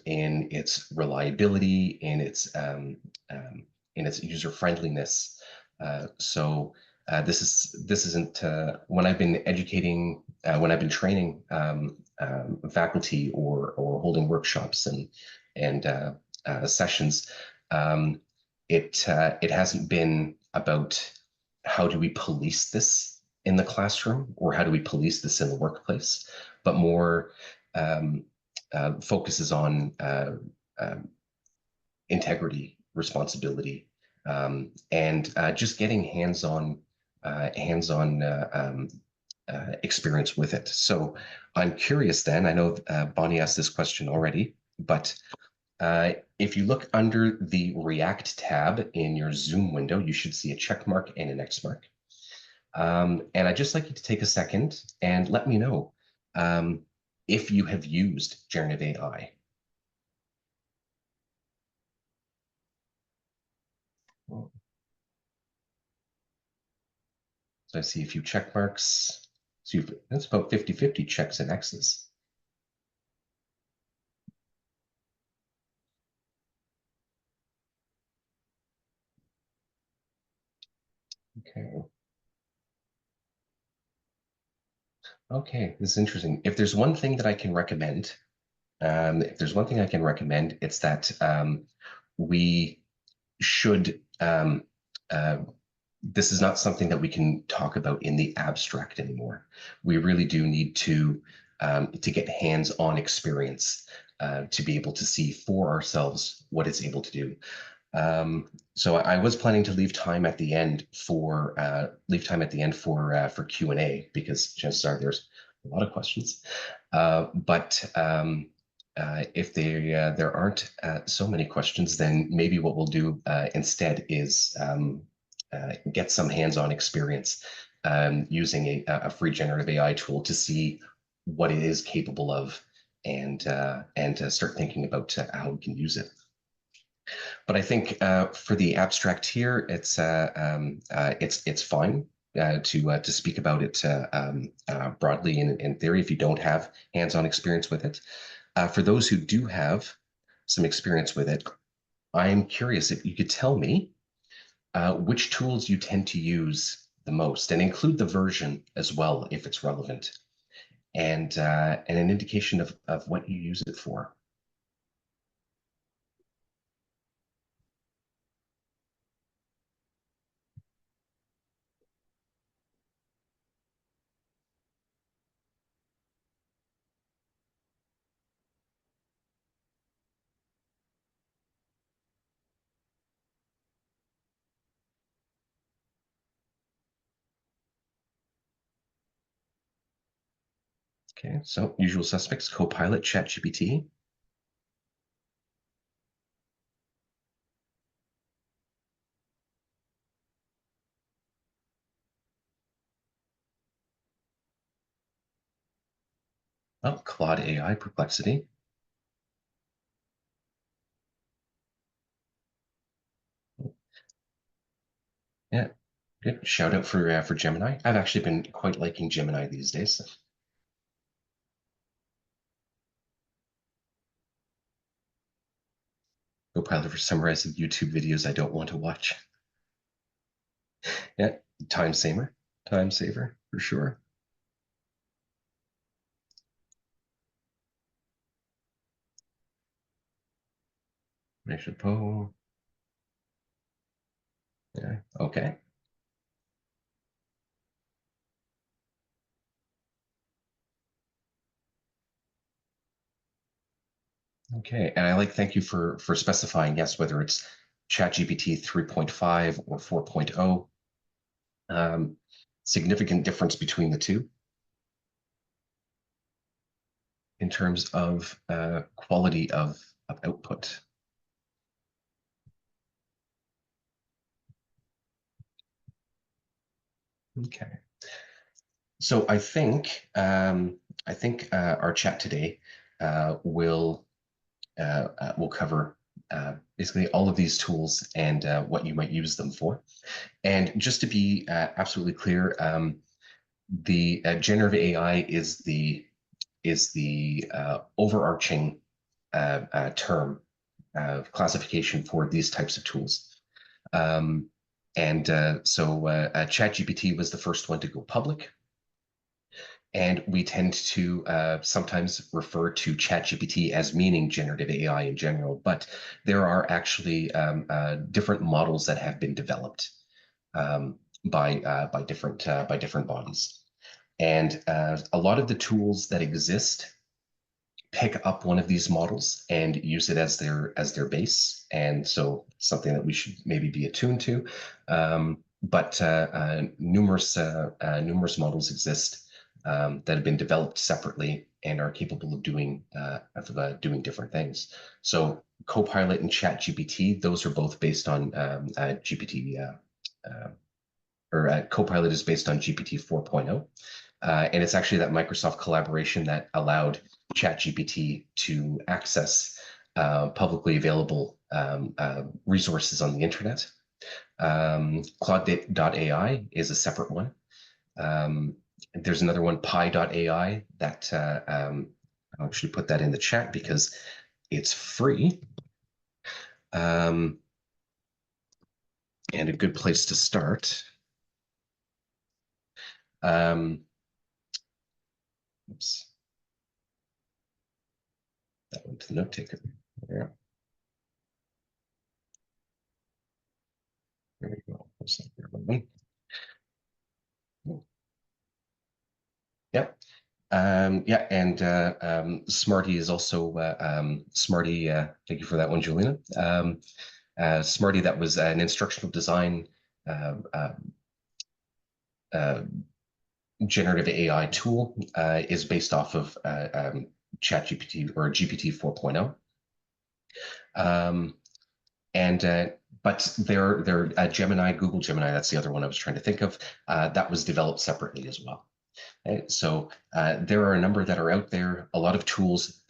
in its reliability, in its user friendliness. This isn't when I've been educating, when I've been training faculty or holding workshops and sessions. Um, it hasn't been about how do we police this in the classroom or how do we police this in the workplace, but more um, focuses on um, integrity, responsibility, and just getting hands-on experience with it. So I'm curious. Then I know Bonnie asked this question already, but if you look under the React tab in your Zoom window, you should see a check mark and an X mark. And I'd just like you to take a second and let me know if you have used generative AI. So I see a few check marks. So that's about 50-50 checks and X's. Okay. Okay, this is interesting. If there's one thing that I can recommend, it's that we should this is not something that we can talk about in the abstract anymore. We really do need to get hands-on experience to be able to see for ourselves what it's able to do. So I was planning to leave time at the end for Q&A because chances are there's a lot of questions. But if there aren't so many questions, then maybe what we'll do instead is get some hands-on experience using a free generative AI tool to see what it is capable of and start thinking about how we can use it. But I think for the abstract here, it's fine to speak about it broadly in theory if you don't have hands-on experience with it. For those who do have some experience with it, I'm curious if you could tell me which tools you tend to use the most, and include the version as well if it's relevant, and an indication of what you use it for. Okay, so usual suspects: Copilot, ChatGPT. Oh, Claude AI, Perplexity. Yeah, good. Shout out for Gemini. I've actually been quite liking Gemini these days. Copilot for summarizing YouTube videos I don't want to watch. Yeah, time saver, for sure. Chapeau. Yeah, okay. Okay, and thank you for specifying, yes, whether it's ChatGPT 3.5 or 4.0. Significant difference between the two in terms of quality of output. Okay, so I think our chat today will cover basically all of these tools and what you might use them for. And just to be absolutely clear, the generative AI is the overarching term classification for these types of tools. So ChatGPT was the first one to go public. And we tend to sometimes refer to ChatGPT as meaning generative AI in general, but there are actually different models that have been developed by different bodies. And a lot of the tools that exist pick up one of these models and use it as their base, and so something that we should maybe be attuned to. But numerous models exist that have been developed separately and are capable of doing different things. So Copilot and ChatGPT, those are both based on Copilot is based on GPT 4.0. And it's actually that Microsoft collaboration that allowed ChatGPT to access publicly available resources on the internet. Claude.ai is a separate one. There's another one, Pi.ai, that I'll actually put that in the chat because it's free. And a good place to start. Oops. That went to the note taker. There we go. Yep. Yeah, and Smarty is also Smarty. Thank you for that one, Julina. Smarty, that was an instructional design generative AI tool, is based off of ChatGPT or GPT 4.0. But they're Gemini, Google Gemini, that's the other one I was trying to think of, that was developed separately as well. So there are a number that are out there. A lot of tools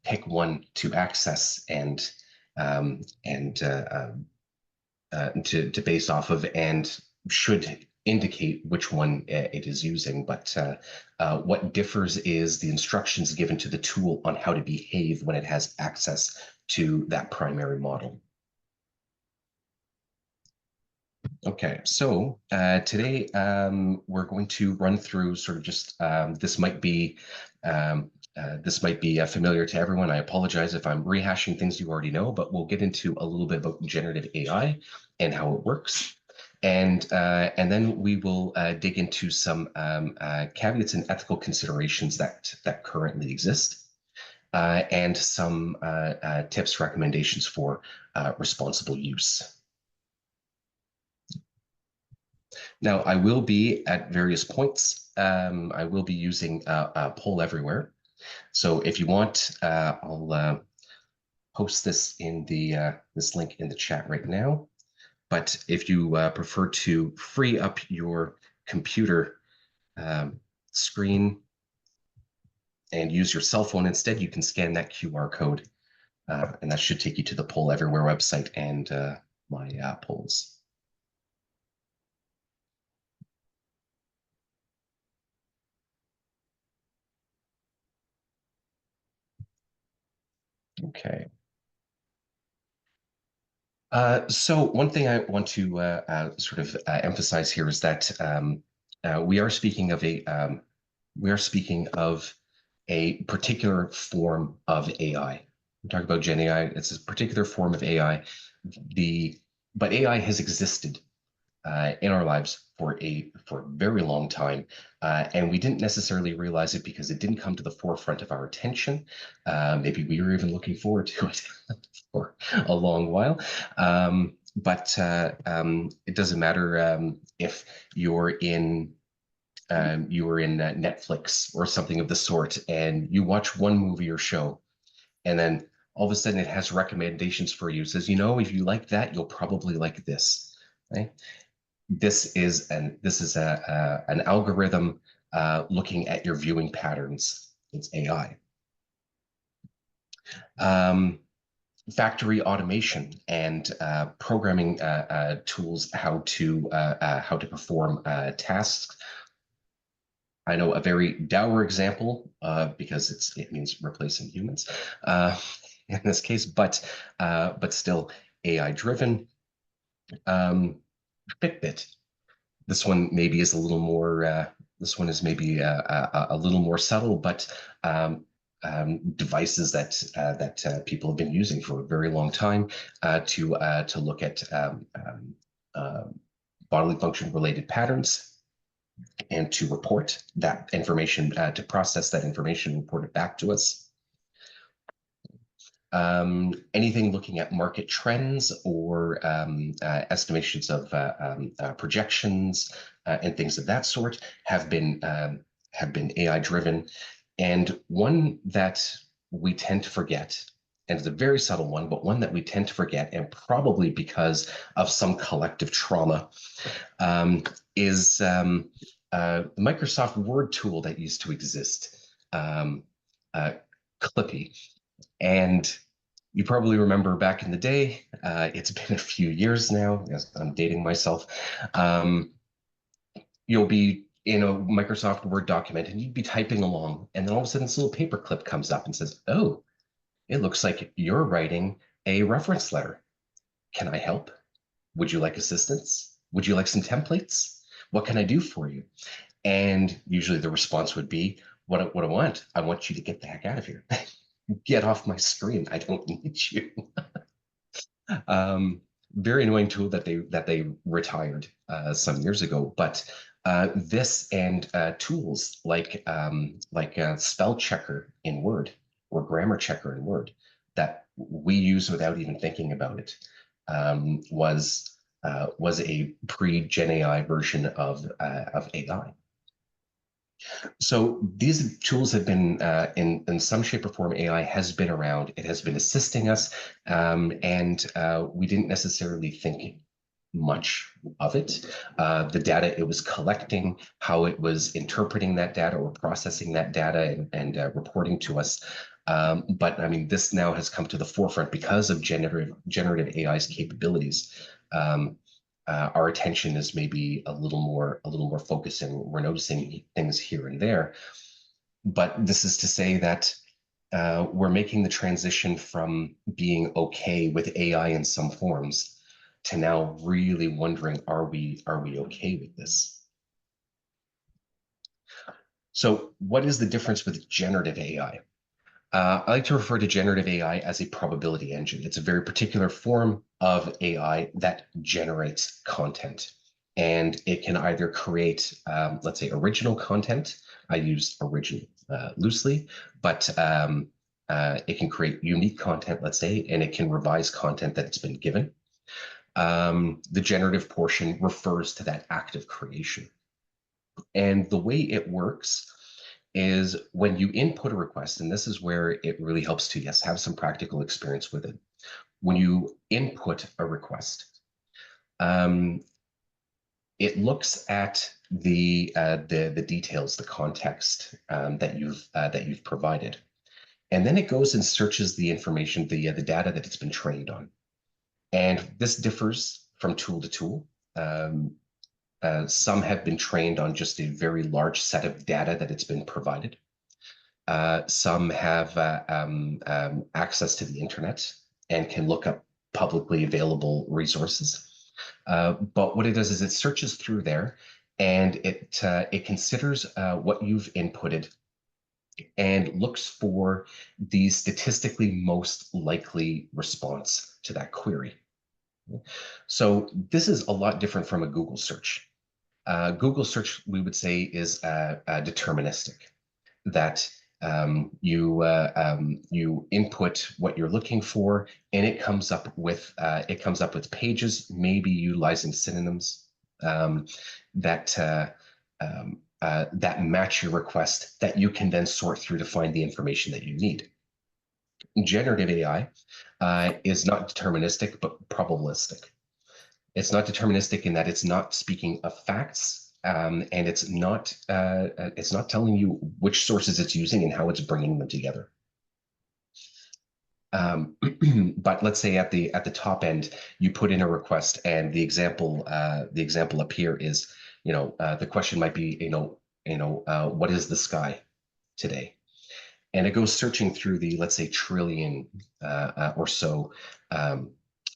pick one to access and to base off of, and should indicate which one it is using. But what differs is the instructions given to the tool on how to behave when it has access to that primary model. Okay, so today we're going to run through sort of just this might be familiar to everyone. I apologize if I'm rehashing things you already know, but we'll get into a little bit about generative AI and how it works, and then we will dig into some caveats and ethical considerations that currently exist, and some tips, recommendations for responsible use. Now, I will be at various points. I will be using a poll everywhere. So if you want, I'll post this in the this link in the chat right now. But if you prefer to free up your computer screen and use your cell phone instead, you can scan that QR code, and that should take you to the Poll Everywhere website and my polls. Okay. So one thing I want to sort of emphasize here is that we are speaking of a particular form of AI. We talk about GenAI. It's a particular form of AI. But AI has existed in our lives for a very long time, and we didn't necessarily realize it because it didn't come to the forefront of our attention. Maybe we were even looking forward to it for a long while. But it doesn't matter if you're in Netflix or something of the sort, and you watch one movie or show, and then all of a sudden it has recommendations for you. It says, you know, if you like that, you'll probably like this. Right? This is an algorithm looking at your viewing patterns. It's AI. Factory automation and programming tools, how to perform tasks. I know a very dour example because it means replacing humans uh, in this case, but still AI driven. Um, Fitbit. This one maybe is a little more. This one is maybe a little more subtle, but devices that people have been using for a very long time to look at uh, bodily function related patterns and to report that information, to process that information, report it back to us. Anything looking at market trends or estimations of projections and things of that sort have been AI driven. And one that we tend to forget, and it's a very subtle one, but one that we tend to forget, and probably because of some collective trauma, is the Microsoft Word tool that used to exist, Clippy. And you probably remember back in the day, it's been a few years now, yes, I'm dating myself. Um, you'll be in a Microsoft Word document and you'd be typing along, and then all of a sudden this little paper clip comes up and says, "Oh, it looks like you're writing a reference letter. Can I help? Would you like assistance? Would you like some templates? What can I do for you?" And usually the response would be, what I want, I want you to get the heck out of here. Get off my screen. I don't need you. Um, Very annoying tool that they retired some years ago. But this and tools like spell checker in Word or grammar checker in Word that we use without even thinking about it was a pre-Gen AI version of AI. So these tools have been, in some shape or form, AI has been around. It has been assisting us, and we didn't necessarily think much of it. The data it was collecting, how it was interpreting that data or processing that data and reporting to us. But I mean, this now has come to the forefront because of generative AI's capabilities. Um, our attention is maybe a little more focused, and we're noticing things here and there. But this is to say that we're making the transition from being okay with AI in some forms to now really wondering, are we okay with this? So what is the difference with generative AI? I like to refer to generative AI as a probability engine. It's a very particular form of AI that generates content. And it can either create, let's say, original content. I use original loosely, but it can create unique content, let's say, and it can revise content that's been given. The generative portion refers to that act of creation. And the way it works is when you input a request, and this is where it really helps to, yes, have some practical experience with it. When you input a request, um, it looks at the details, the context that you've provided, and then it goes and searches the information, the data that it's been trained on. And this differs from tool to tool. Some have been trained on just a very large set of data that it's been provided. Some have access to the internet and can look up publicly available resources. But what it does is it searches through there and it considers what you've inputted and looks for the statistically most likely response to that query. So this is a lot different from a Google search. Google search, we would say, is deterministic. That you input what you're looking for, and it comes up with pages, maybe utilizing synonyms um, that that match your request, that you can then sort through to find the information that you need. Generative AI is not deterministic, but probabilistic. It's not deterministic in that it's not speaking of facts, and it's not telling you which sources it's using and how it's bringing them together. But let's say at the top end, you put in a request, and the example up here is, the question might be, what is the sky today? And it goes searching through the, let's say, trillion or so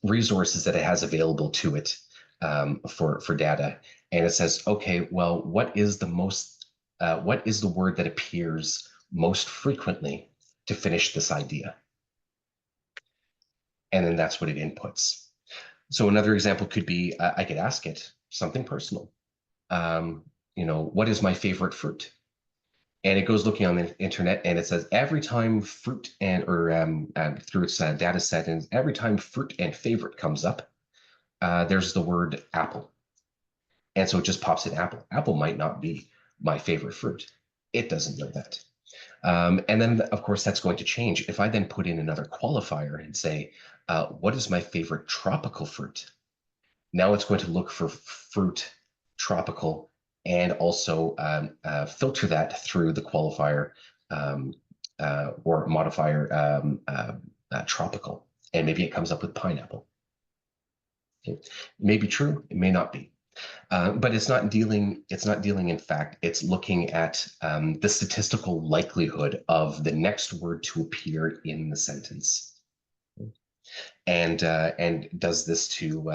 resources that it has available to it for data. And it says, okay, well, what is the word that appears most frequently to finish this idea? And then that's what it inputs. So another example could be, I could ask it something personal. What is my favorite fruit? And it goes looking on the internet, and it says every time fruit through its data set, and every time fruit and favorite comes up, there's the word apple. And so it just pops in apple. Apple might not be my favorite fruit. It doesn't know that. And then, of course, that's going to change. If I then put in another qualifier and say, what is my favorite tropical fruit? Now it's going to look for fruit, tropical, and also filter that through the qualifier or modifier tropical. And maybe it comes up with pineapple. Okay. It may be true, it may not be. But it's not dealing, in fact, it's looking at the statistical likelihood of the next word to appear in the sentence. And does this to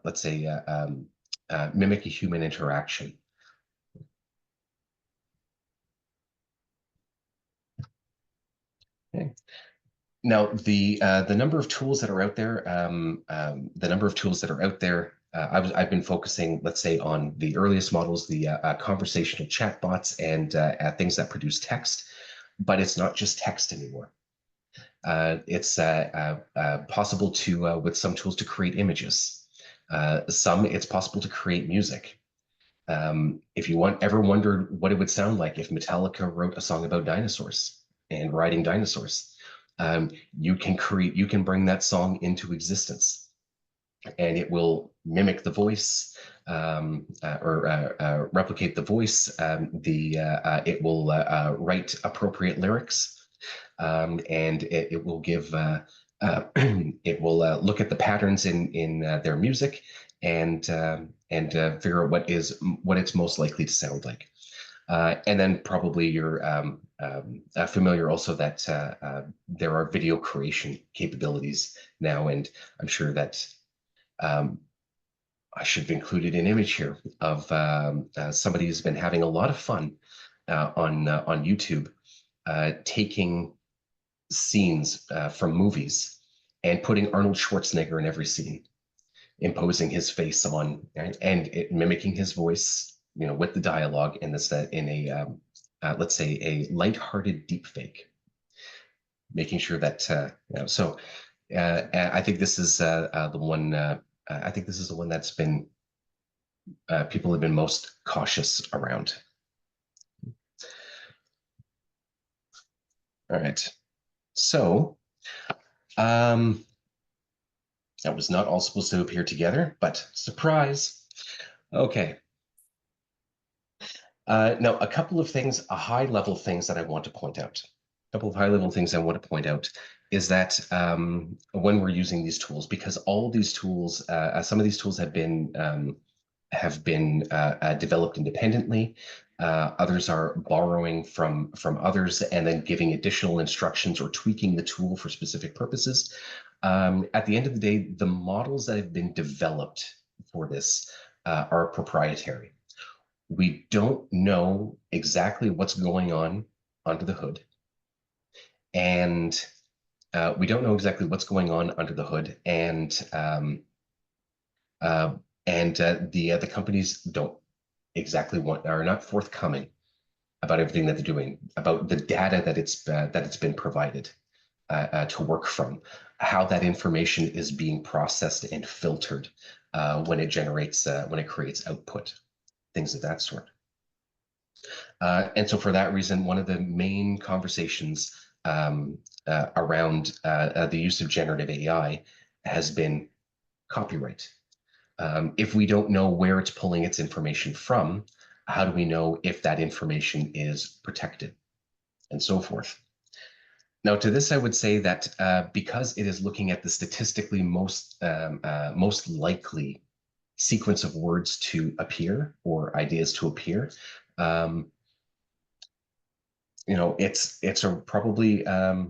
let's say mimic a human interaction. Okay. Now the number of tools that are out there, I've been focusing, let's say, on the earliest models, the conversational chatbots and things that produce text, but it's not just text anymore. It's possible to, with some tools, to create images. It's possible to create music. If you ever wondered what it would sound like if Metallica wrote a song about dinosaurs and riding dinosaurs, you can bring that song into existence, and it will mimic the voice or replicate the voice. It will write appropriate lyrics. And it will give it will look at the patterns in their music and figure out what it's most likely to sound like. And then probably you're familiar also that there are video creation capabilities now, and I'm sure that I should have included an image here of somebody who's been having a lot of fun on YouTube taking scenes from movies and putting Arnold Schwarzenegger in every scene, imposing his face on, right? And mimicking his voice, with the dialogue, and this in a let's say a lighthearted deepfake, making sure that so I think this is the one. I think this is the one that's been people have been most cautious around. All right. So that was not all supposed to appear together, but surprise. Okay. Now, a couple of things, high-level things that I want to point out. A couple of high-level things I want to point out is that when we're using these tools, because all of these tools, some of these tools have been developed independently. Others are borrowing from others and then giving additional instructions or tweaking the tool for specific purposes. At the end of the day, the models that have been developed for this are proprietary. We don't know exactly what's going on under the hood. And we don't know exactly what's going on under the hood. And the companies don't exactly are not forthcoming about everything that they're doing, about the data that it's been provided to work from, how that information is being processed and filtered when it creates output, things of that sort. And so for that reason, one of the main conversations around the use of generative AI has been copyright. If we don't know where it's pulling its information from, how do we know if that information is protected, and so forth? Now, to this, I would say that because it is looking at the statistically most likely sequence of words to appear or ideas to appear. It's probably a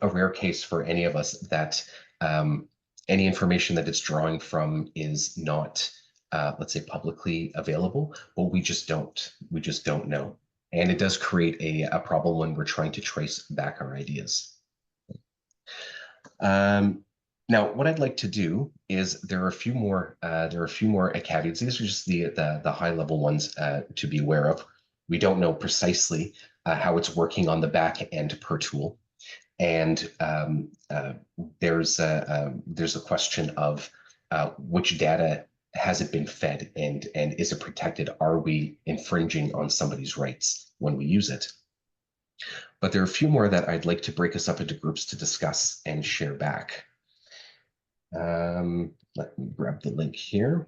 rare case for any of us that any information that it's drawing from is not, let's say, publicly available, but we just don't know. And it does create a problem when we're trying to trace back our ideas. Now, what I'd like to do is there are a few more caveats. These are just the high level ones to be aware of. We don't know precisely how it's working on the back end per tool. And there's a question of which data has it been fed, and is it protected? Are we infringing on somebody's rights when we use it? But there are a few more that I'd like to break us up into groups to discuss and share back. Let me grab the link here.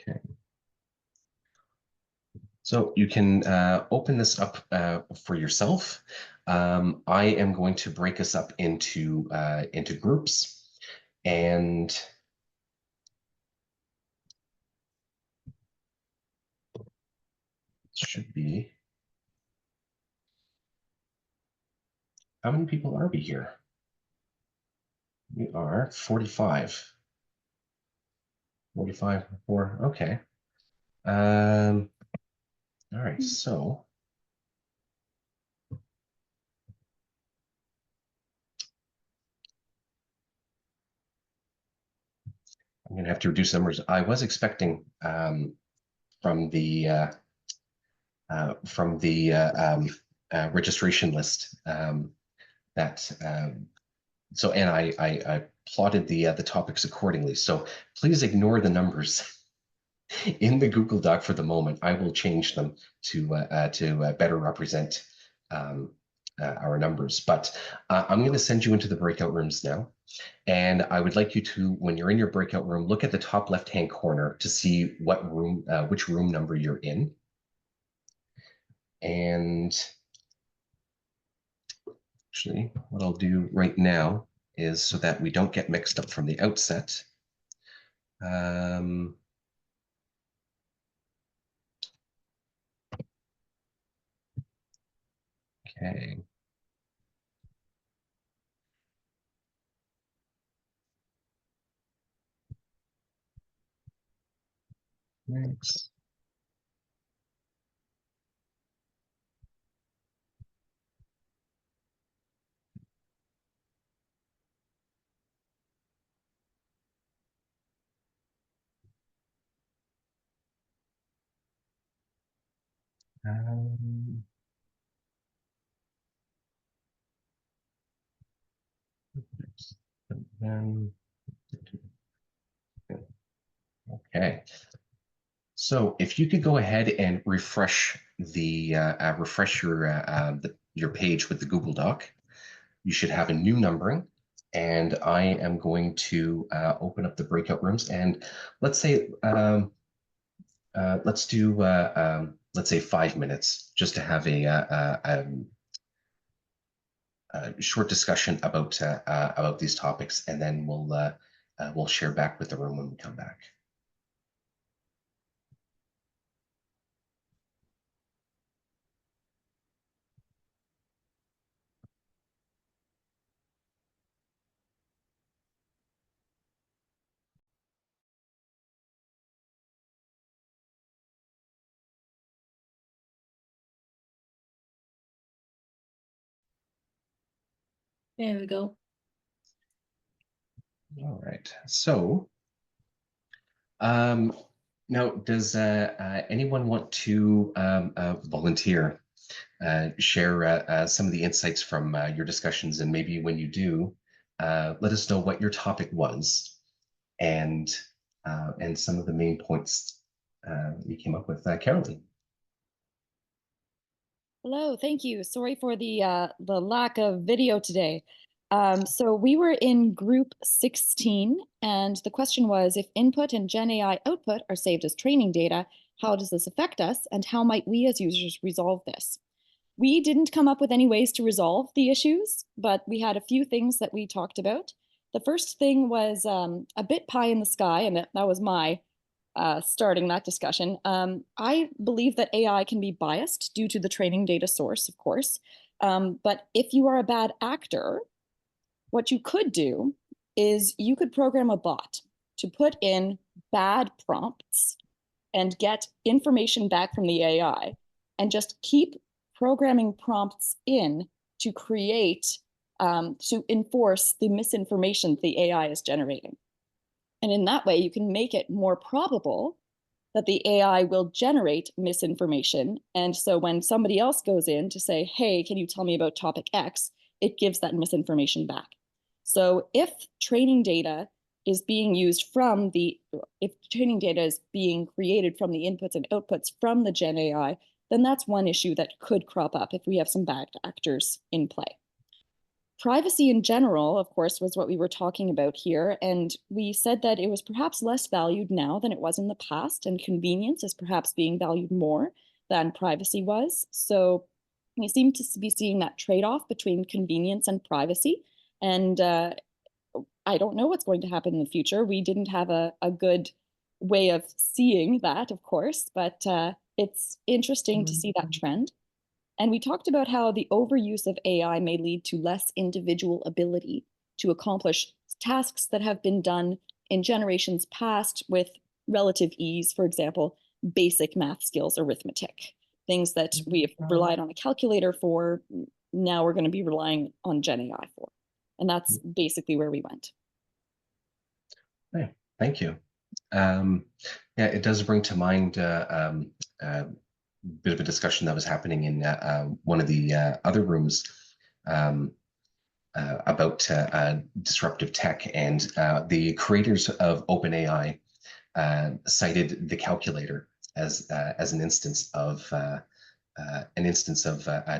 Okay. So you can open this up for yourself. I am going to break us up into groups, and should be. How many people are we here? We are 45. 45 4. Okay. All right. So I'm going to have to reduce numbers. I was expecting from the registration list that so, and I plotted the topics accordingly. So please ignore the numbers in the Google Doc for the moment. I will change them to better represent our numbers. But I'm going to send you into the breakout rooms now. And I would like you to, when you're in your breakout room, look at the top left-hand corner to see what room, which room number you're in. And actually, what I'll do right now is, so that we don't get mixed up from the outset. Okay. Thanks. Okay. So if you could go ahead and refresh your page with the Google Doc, you should have a new numbering. And I am going to open up the breakout rooms, and let's say let's do let's say 5 minutes just to have a short discussion about these topics, and then we'll share back with the room when we come back. There we go. All right. So now, does anyone want to volunteer, share some of the insights from your discussions, and maybe when you do, let us know what your topic was and some of the main points you came up with. Caroline. Hello, thank you. Sorry for the lack of video today. So we were in group 16, and the question was, if input and GenAI output are saved as training data, how does this affect us, and how might we as users resolve this? We didn't come up with any ways to resolve the issues, but we had a few things that we talked about. The first thing was a bit pie in the sky, and that was my starting that discussion. I believe that AI can be biased due to the training data source, of course. But if you are a bad actor, what you could do is you could program a bot to put in bad prompts and get information back from the AI and just keep programming prompts in to create, to enforce the misinformation the AI is generating. And in that way, you can make it more probable that the AI will generate misinformation. And so when somebody else goes in to say, hey, can you tell me about topic X? It gives that misinformation back. So if training data is being used from the, if training data is being created from the inputs and outputs from the Gen AI, then that's one issue that could crop up if we have some bad actors in play. Privacy in general, of course, was what we were talking about here. And we said that it was perhaps less valued now than it was in the past, and convenience is perhaps being valued more than privacy was. So we seem to be seeing that trade off between convenience and privacy. And I don't know what's going to happen in the future. We didn't have a good way of seeing that, of course, but it's interesting to see that trend. And we talked about how the overuse of AI may lead to less individual ability to accomplish tasks that have been done in generations past with relative ease. For example, basic math skills, arithmetic, things that we have relied on a calculator for, now we're going to be relying on Gen AI for. And that's basically where we went. Yeah, thank you. Yeah, it does bring to mind bit of a discussion that was happening in one of the other rooms about disruptive tech, and the creators of OpenAI cited the calculator as an instance of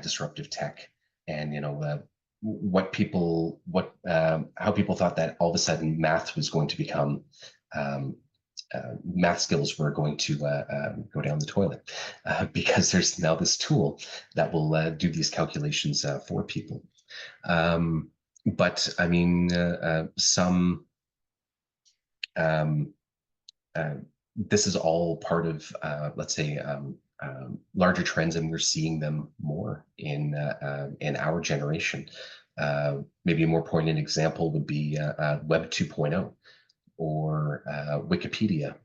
disruptive tech, and how people thought that all of a sudden math was going to become math skills were going to go down the toilet because there's now this tool that will do these calculations for people. But I mean, this is all part of, let's say, larger trends, and we're seeing them more in our generation. Maybe a more poignant example would be Web 2.0 or Wikipedia.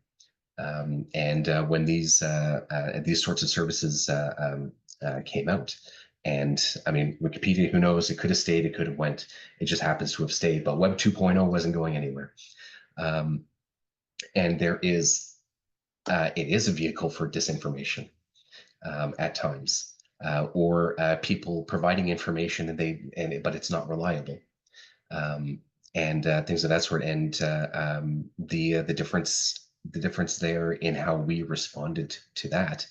And when these sorts of services came out, and I mean, Wikipedia, who knows, it could have stayed, it could have went, it just happens to have stayed, but Web 2.0 wasn't going anywhere. And it is a vehicle for disinformation at times, or people providing information but it's not reliable. And things of that sort. And the difference there in how we responded to that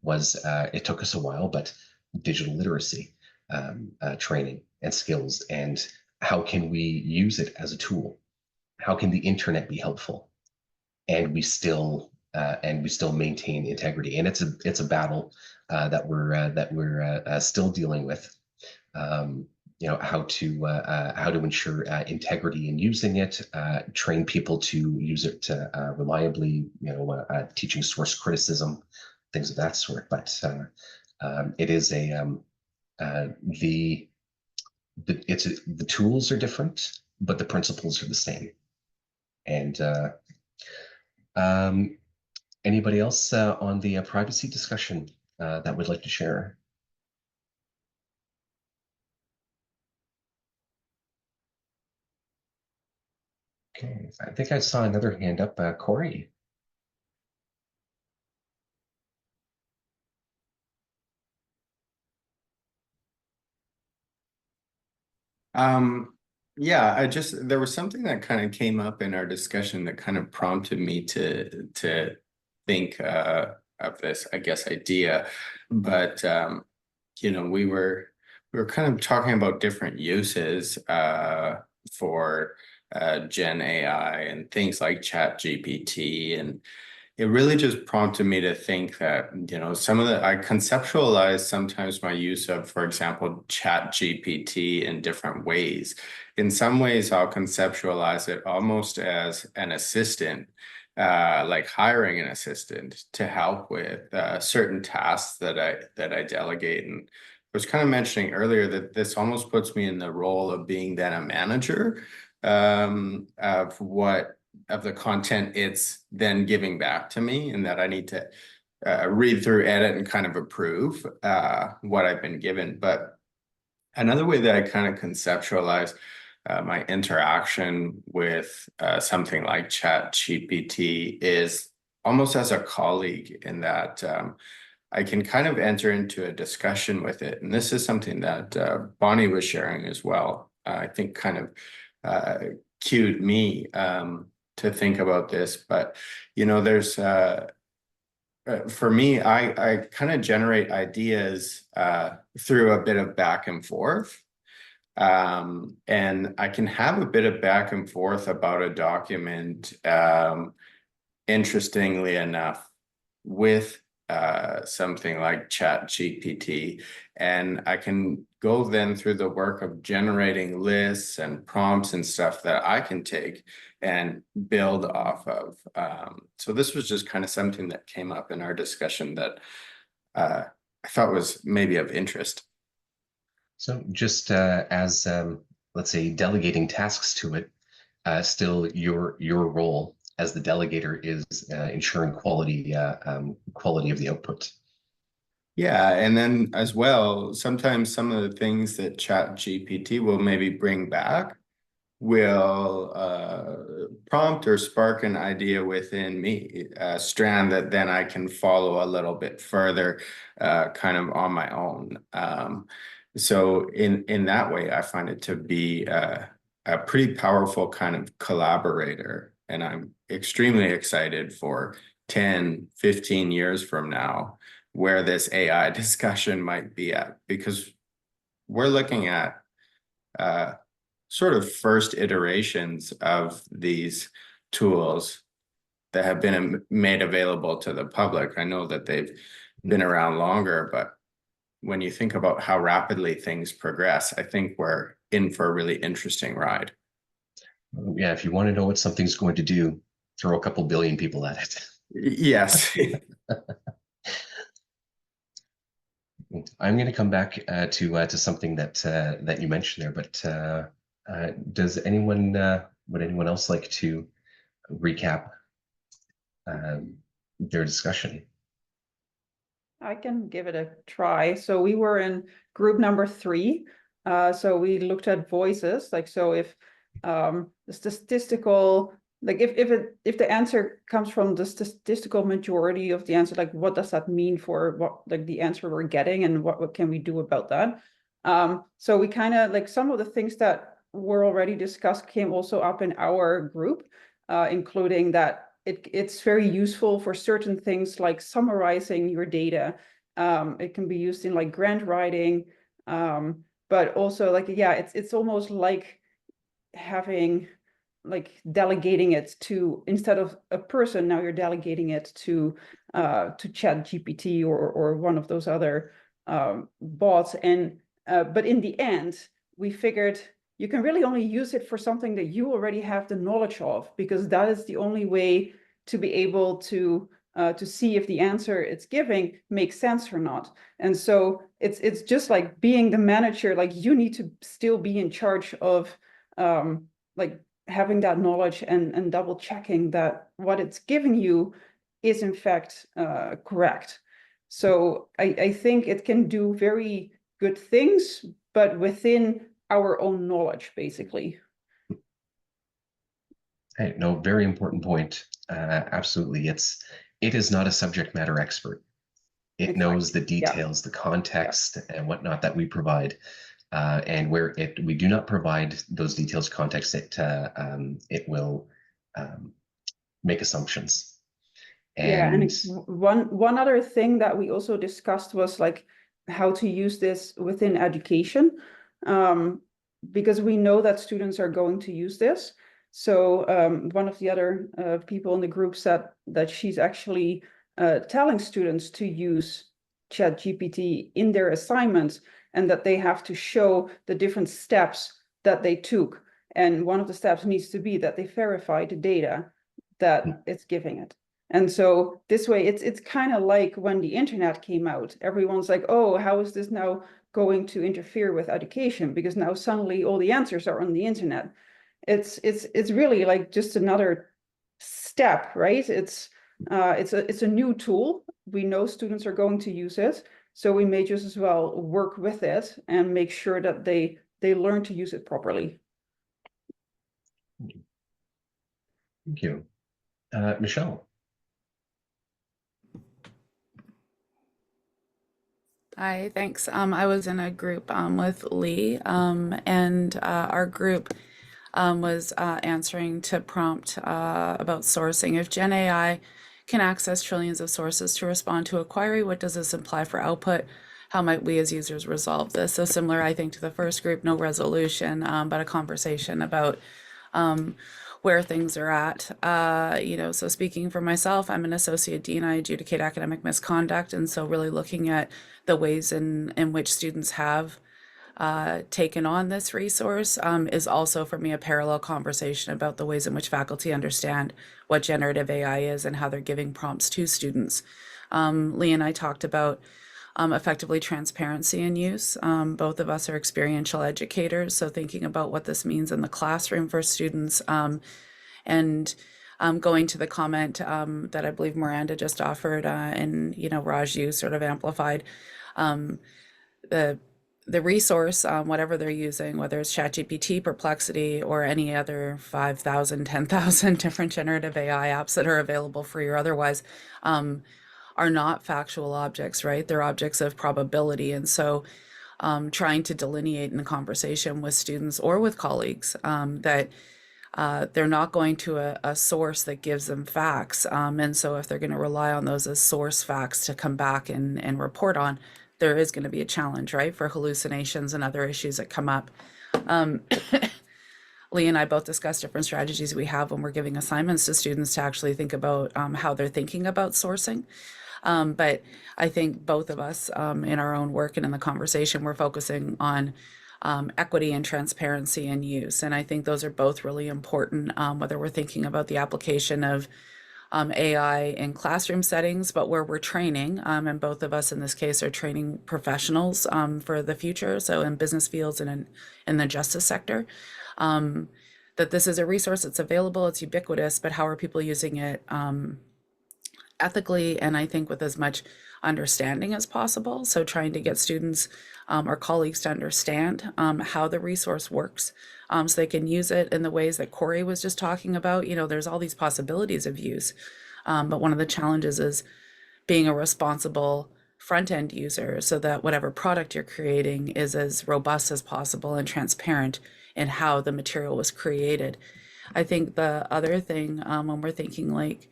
was it took us a while, but digital literacy training and skills, and how can we use it as a tool? How can the internet be helpful? And we still maintain integrity. And it's a battle that we're still dealing with. How to ensure integrity in using it, train people to use it reliably, teaching source criticism, things of that sort. But it is the tools are different, but the principles are the same. And anybody else on the privacy discussion that would like to share? Okay, I think I saw another hand up, Corey. Yeah, there was something that kind of came up in our discussion that kind of prompted me to think of this, I guess, idea. But we were kind of talking about different uses for Gen AI and things like Chat GPT, it really just prompted me to think that, you know, I conceptualize sometimes my use of, for example, Chat GPT in different ways. In some ways, I'll conceptualize it almost as an assistant, like hiring an assistant to help with certain tasks that I delegate. And I was kind of mentioning earlier that this almost puts me in the role of being then a manager of the content it's then giving back to me, and that I need to read through, edit, and kind of approve what I've been given. But another way that I kind of conceptualize my interaction with something like Chat GPT is almost as a colleague, in that I can kind of enter into a discussion with it. And this is something that Bonnie was sharing as well. I think kind of cued me to think about this. But, you know, there's for me, I kind of generate ideas through a bit of back and forth. And I can have a bit of back and forth about a document, interestingly enough, with something like Chat GPT, and I can go then through the work of generating lists and prompts and stuff that I can take and build off of. So this was just kind of something that came up in our discussion that I thought was maybe of interest. So just as let's say delegating tasks to it, still your role as the delegator is ensuring quality of the output. Yeah, and then as well, sometimes some of the things that Chat GPT will maybe bring back will prompt or spark an idea within me, a strand that then I can follow a little bit further, kind of on my own. So in that way, I find it to be a pretty powerful kind of collaborator. And I'm extremely excited for 10, 15 years from now, where this AI discussion might be at, because we're looking at sort of first iterations of these tools that have been made available to the public. I know that they've been around longer, but when you think about how rapidly things progress, I think we're in for a really interesting ride. Yeah, if you want to know what something's going to do, throw a couple billion people at it. Yes. I'm going to come back to something that you mentioned there, but does anyone would anyone else like to recap their discussion? I can give it a try. So we were in group number 3. So we looked at voices, like, so if the statistical, like if the answer comes from the statistical majority of the answer, like what does that mean for what, like, the answer we're getting, and what can we do about that? So we kind of, like, some of the things that were already discussed came also up in our group, including that it's very useful for certain things like summarizing your data. It can be used in like grant writing, but also, like, yeah, it's almost like having, like, delegating it to, instead of a person, now you're delegating it to Chat GPT or one of those other bots. And but in the end, we figured you can really only use it for something that you already have the knowledge of, because that is the only way to be able to see if the answer it's giving makes sense or not. And so it's just like being the manager, like you need to still be in charge of like having that knowledge and double checking that what it's giving you is in fact correct. So I think it can do very good things, but within our own knowledge, basically. Hey, no, very important point. Absolutely, it is not a subject matter expert. It Exactly. knows the details, the context, and whatnot that we provide. And where we do not provide those details, context, it will make assumptions. And one other thing that we also discussed was like how to use this within education, because we know that students are going to use this. So one of the other people in the group said that she's actually telling students to use ChatGPT in their assignments, and that they have to show the different steps that they took. And one of the steps needs to be that they verify the data that it's giving it. And so this way, it's kind of like when the internet came out, everyone's like, oh, how is this now going to interfere with education? Because now suddenly all the answers are on the internet. It's really like just another step, right? It's a new tool. We know students are going to use it, so we may just as well work with it and make sure that they learn to use it properly. Thank you. Michelle. Hi, thanks. I was in a group with Lee, and our group was answering to prompt about sourcing. If GenAI can access trillions of sources to respond to a query, what does this imply for output? How might we as users resolve this? So similar, I think, to the first group, no resolution, but a conversation about where things are at. So speaking for myself, I'm an associate dean. I adjudicate academic misconduct. And so really looking at the ways in which students have taken on this resource is also for me a parallel conversation about the ways in which faculty understand what generative AI is and how they're giving prompts to students. Lee and I talked about effectively transparency in use. Both of us are experiential educators, so thinking about what this means in the classroom for students, and going to the comment that I believe Miranda just offered, and Raj, you sort of amplified the resource, whatever they're using, whether it's ChatGPT, Perplexity, or any other 5,000, 10,000 different generative AI apps that are available free or otherwise, are not factual objects, right? They're objects of probability. And so trying to delineate in the conversation with students or with colleagues that they're not going to a source that gives them facts. And so if they're going to rely on those as source facts to come back and report on, there is going to be a challenge, right, for hallucinations and other issues that come up. Lee and I both discussed different strategies we have when we're giving assignments to students to actually think about how they're thinking about sourcing. But I think both of us in our own work and in the conversation, we're focusing on equity and transparency and use. And I think those are both really important, whether we're thinking about the application of AI in classroom settings, but where we're training, and both of us in this case are training professionals for the future, so in business fields and in the justice sector, that this is a resource that's available, it's ubiquitous, but how are people using it ethically, and I think with as much understanding as possible. So trying to get students or colleagues to understand how the resource works, so they can use it in the ways that Corey was just talking about. There's all these possibilities of use, but one of the challenges is being a responsible front-end user so that whatever product you're creating is as robust as possible and transparent in how the material was created. I think the other thing when we're thinking like,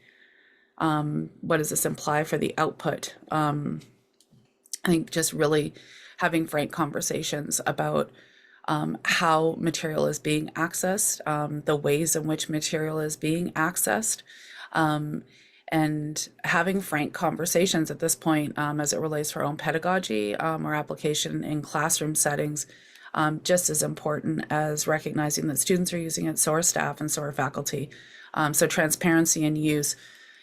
what does this imply for the output? I think just really having frank conversations about how material is being accessed, the ways in which material is being accessed, and having frank conversations at this point as it relates to our own pedagogy or application in classroom settings, just as important as recognizing that students are using it, so are staff and so are faculty. So transparency and use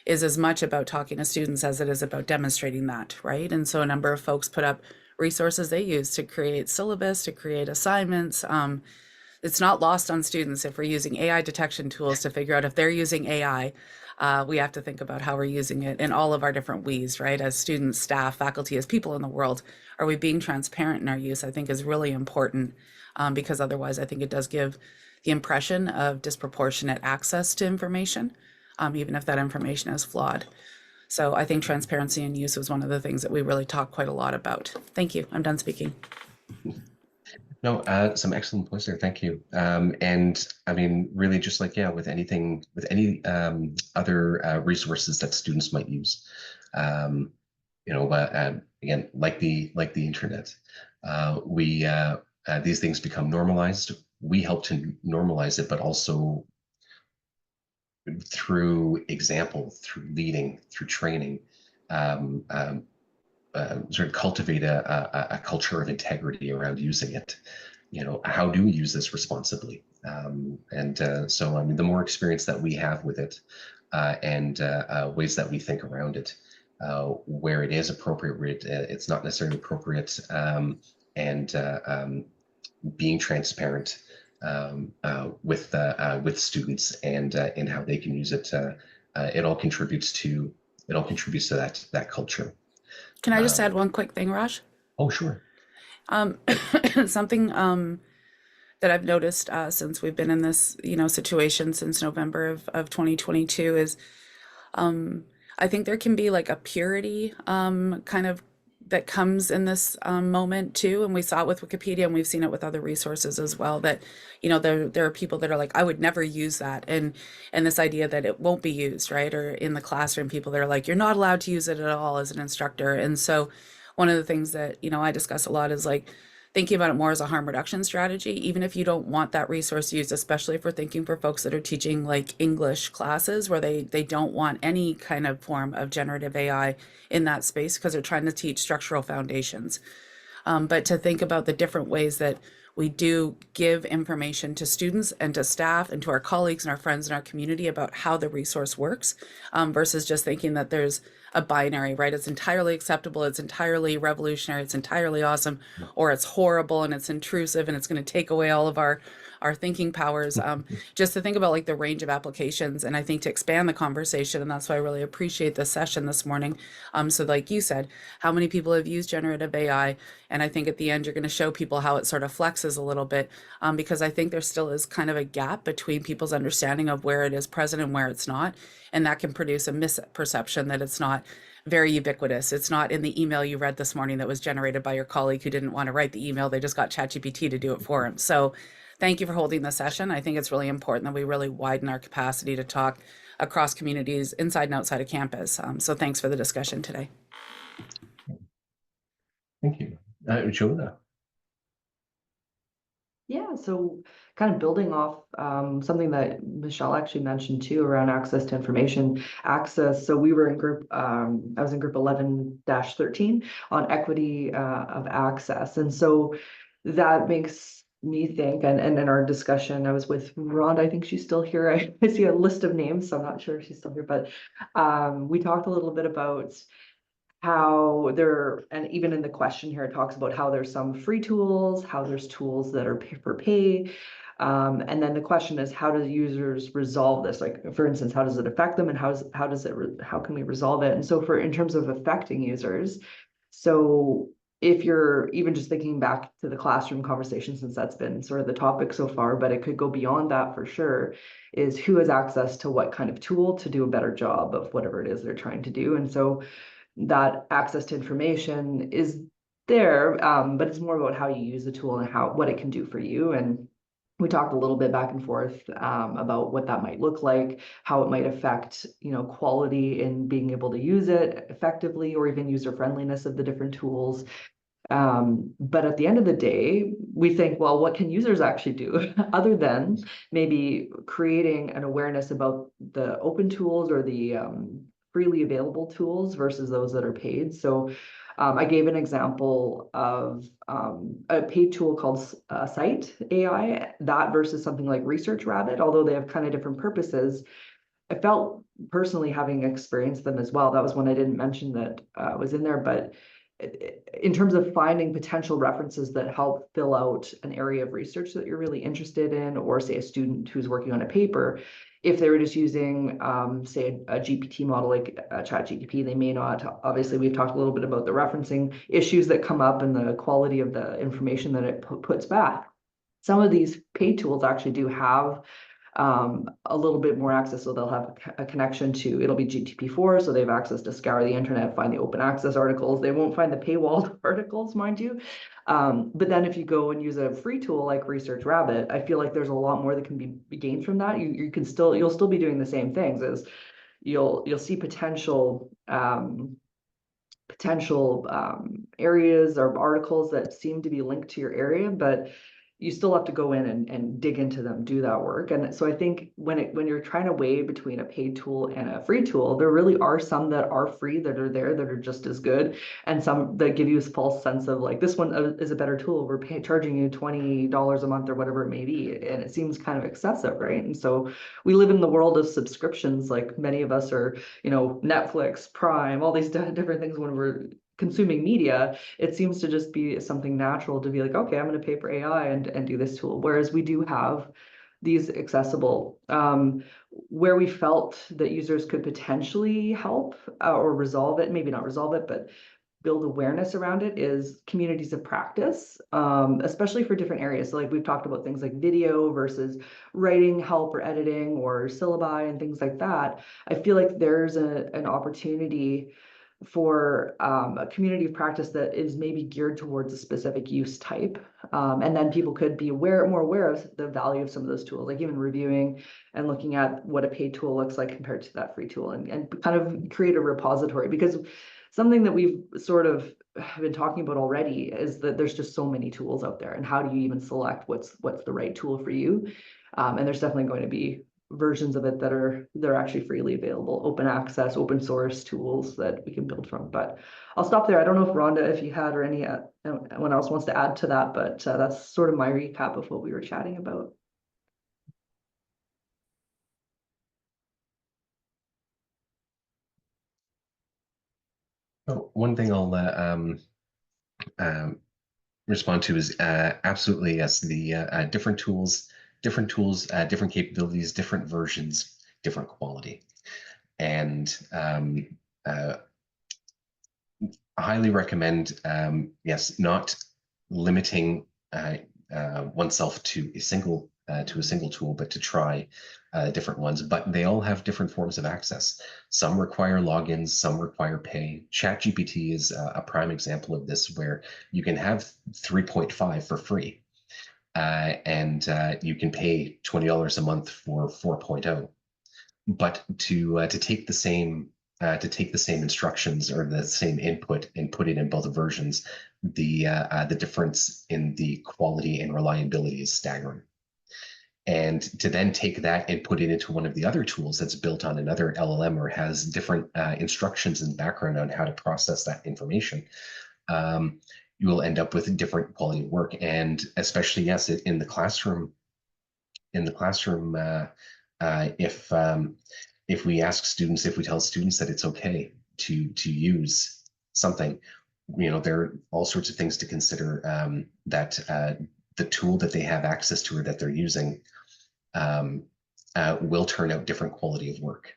is as much about talking to students as it is about demonstrating that, right? And so a number of folks put up resources they use to create syllabus, to create assignments. It's not lost on students if we're using AI detection tools to figure out if they're using AI. We have to think about how we're using it in all of our different we's, right? As students, staff, faculty, as people in the world, are we being transparent in our use? I think is really important because otherwise I think it does give the impression of disproportionate access to information, even if that information is flawed. So I think transparency and use was one of the things that we really talked quite a lot about. Thank you. I'm done speaking. No, some excellent points there. Thank you. And I mean, really, just like with anything, with any other resources that students might use, again, like the internet, these things become normalized. We help to normalize it, but also through example, through leading, through training, um, um, sort of cultivate a culture of integrity around using it. How do we use this responsibly? So, I mean, the more experience that we have with it, and ways that we think around it, where it is appropriate, where it's not necessarily appropriate, and being transparent with students and in how they can use it. It all contributes to that culture. Can I just add one quick thing, Raj? Oh, sure. Something that I've noticed since we've been in this, situation since November of 2022 is I think there can be like a purity kind of that comes in this moment too, and we saw it with Wikipedia, and we've seen it with other resources as well. That there are people that are like, I would never use that, and this idea that it won't be used, right? Or in the classroom, people that are like, you're not allowed to use it at all as an instructor. And so, one of the things that I discuss a lot is like thinking about it more as a harm reduction strategy, even if you don't want that resource used, especially if we're thinking for folks that are teaching like English classes where they don't want any kind of form of generative AI in that space because they're trying to teach structural foundations. But to think about the different ways that we do give information to students and to staff and to our colleagues and our friends in our community about how the resource works, versus just thinking that there's a binary, right? It's entirely acceptable, it's entirely revolutionary, it's entirely awesome, or it's horrible and it's intrusive and it's going to take away all of our thinking powers. Just to think about like the range of applications, and I think to expand the conversation, and that's why I really appreciate this session this morning. So like you said, how many people have used generative AI? And I think at the end, you're going to show people how it sort of flexes a little bit, because I think there still is kind of a gap between people's understanding of where it is present and where it's not. And that can produce a misperception that it's not very ubiquitous. It's not in the email you read this morning that was generated by your colleague who didn't want to write the email. They just got ChatGPT to do it for him. So thank you for holding this session. I think it's really important that we really widen our capacity to talk across communities inside and outside of campus. So thanks for the discussion today. Thank you. Jonah. Yeah, so kind of building off something that Michelle actually mentioned too around access to information access. So we were in group, I was in group 11-13 on equity of access. And so that makes me think, and in our discussion, I was with Rhonda, I think she's still here. I see a list of names, so I'm not sure if she's still here, but we talked a little bit about how there, and even in the question here, it talks about how there's some free tools, how there's tools that are for pay. And then the question is, how do users resolve this? Like, for instance, how does it affect them, and how can we resolve it? And so in terms of affecting users, so if you're even just thinking back to the classroom conversation, since that's been sort of the topic so far, but it could go beyond that for sure, is who has access to what kind of tool to do a better job of whatever it is they're trying to do. And so that access to information is there, but it's more about how you use the tool and what it can do for you. And we talked a little bit back and forth about what that might look like, how it might affect, quality in being able to use it effectively, or even user friendliness of the different tools. But at the end of the day, we think, well, what can users actually do other than maybe creating an awareness about the open tools or the freely available tools versus those that are paid. So I gave an example of a paid tool called Cite AI, that versus something like Research Rabbit, although they have kind of different purposes. I felt personally, having experienced them as well, that was one I didn't mention that was in there, but in terms of finding potential references that help fill out an area of research that you're really interested in, or say a student who's working on a paper, if they were just using, say, a GPT model like ChatGPT, they may not. Obviously, we've talked a little bit about the referencing issues that come up and the quality of the information that it puts back. Some of these paid tools actually do have a little bit more access, so they'll have a connection to, it'll be GTP4, so they have access to scour the internet, find the open access articles. They won't find the paywalled articles, mind you. But then if you go and use a free tool like Research Rabbit, I feel like there's a lot more that can be gained from that. You'll still be doing the same things, as you'll see potential areas or articles that seem to be linked to your area, but you still have to go in and dig into them, do that work. And so I think when you're trying to weigh between a paid tool and a free tool, there really are some that are free that are there that are just as good, and some that give you a false sense of like, this one is a better tool. We're charging you $20 a month or whatever it may be, and it seems kind of excessive, right? And so we live in the world of subscriptions, like many of us are, Netflix, Prime, all these different things when we're consuming media. It seems to just be something natural to be like, okay, I'm going to pay for AI and do this tool. Whereas we do have these accessible, where we felt that users could potentially help or resolve it, maybe not resolve it, but build awareness around it, is communities of practice, especially for different areas. So like we've talked about things like video versus writing help or editing or syllabi and things like that. I feel like there's an opportunity for a community of practice that is maybe geared towards a specific use type. And then people could be more aware of the value of some of those tools, like even reviewing and looking at what a paid tool looks like compared to that free tool, and kind of create a repository. Because something that we've sort of been talking about already is that there's just so many tools out there, and how do you even select what's the right tool for you? And there's definitely going to be versions of it that they're actually freely available, open access, open source tools that we can build from. But I'll stop there. I don't know if Rhonda, if you had, or anyone else wants to add to that, but that's sort of my recap of what we were chatting about. Oh, one thing I'll respond to is absolutely yes. The different tools, different capabilities, different versions, different quality, and I highly recommend yes, not limiting oneself to a single tool, but to try different ones. But they all have different forms of access. Some require logins, some require pay. ChatGPT is a prime example of this, where you can have 3.5 for free, and you can pay $20 a month for 4.0. But to take the same instructions or the same input and put it in both versions, the difference in the quality and reliability is staggering. And to then take that and put it into one of the other tools that's built on another LLM or has different instructions in the background on how to process that information, you will end up with a different quality of work. And especially, yes, in the classroom, if we ask students, if we tell students that it's okay to use something, there are all sorts of things to consider, that the tool that they have access to or that they're using will turn out different quality of work.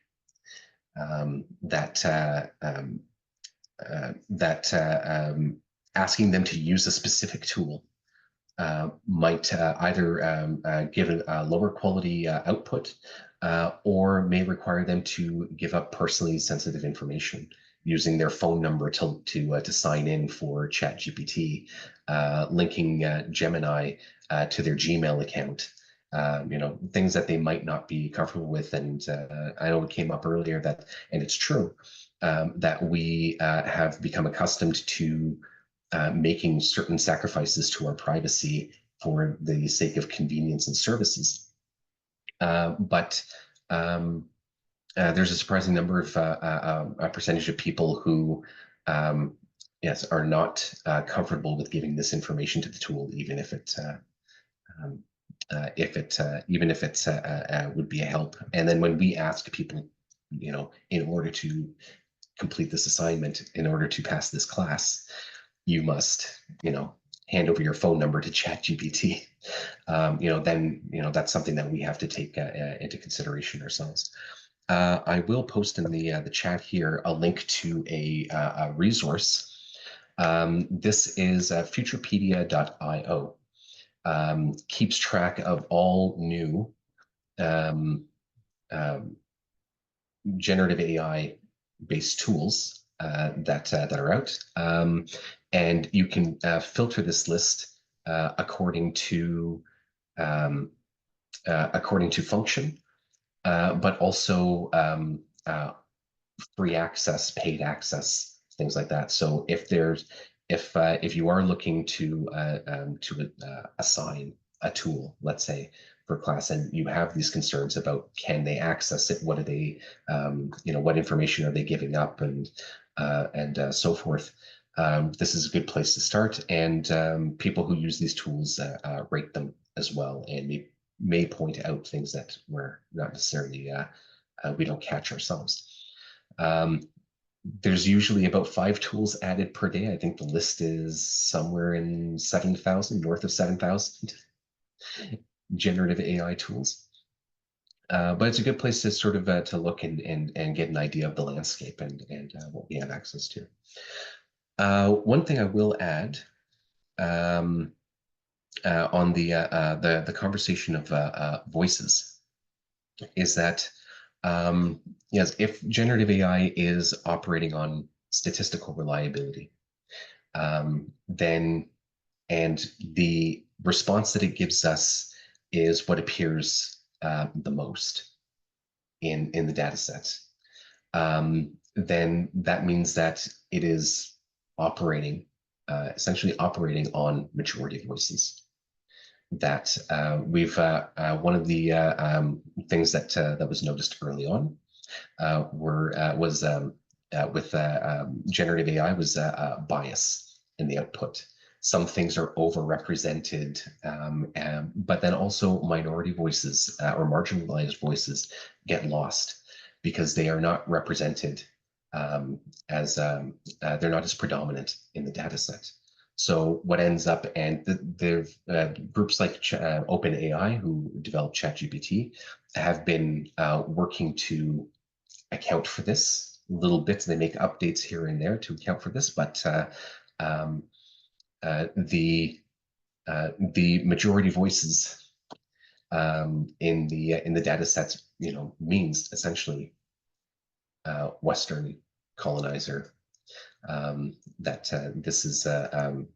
Asking them to use a specific tool might either give a lower quality output, or may require them to give up personally sensitive information, using their phone number to sign in for ChatGPT, linking Gemini to their Gmail account. Things that they might not be comfortable with. And I know it came up earlier that, and it's true, that we have become accustomed to making certain sacrifices to our privacy for the sake of convenience and services. But there's a surprising number of a percentage of people who, yes, are not comfortable with giving this information to the tool, even if it would be a help. And then when we ask people, in order to complete this assignment, in order to pass this class, you must, hand over your phone number to ChatGPT. Then that's something that we have to take into consideration ourselves. I will post in the chat here a link to a resource. This is futurepedia.io. Keeps track of all new generative AI based tools that are out, and you can filter this list according to function, but also free access, paid access, things like that. So if you are looking to assign a tool, let's say, for class, and you have these concerns about can they access it? What are they, what information are they giving up, and so forth. This is a good place to start, and people who use these tools rate them as well, and may point out things that we're not necessarily we don't catch ourselves. There's usually about 5 tools added per day. I think the list is somewhere in 7,000, north of 7,000 generative AI tools. But it's a good place to sort of to look and get an idea of the landscape and what we have access to. One thing I will add on the conversation of voices is that yes, if generative AI is operating on statistical reliability, then and the response that it gives us is what appears the most in the data sets, then that means that it is operating, essentially operating on majority voices. That we've one of the things that was noticed early on was with generative AI was bias in the output. Some things are overrepresented, but then also minority voices or marginalized voices get lost because they are not represented as they're not as predominant in the data set. So what ends up, and the groups like OpenAI, who developed ChatGPT, have been working to account for this little bits. They make updates here and there to account for this, but the majority voices in the data sets, means essentially Western colonizer. That this is that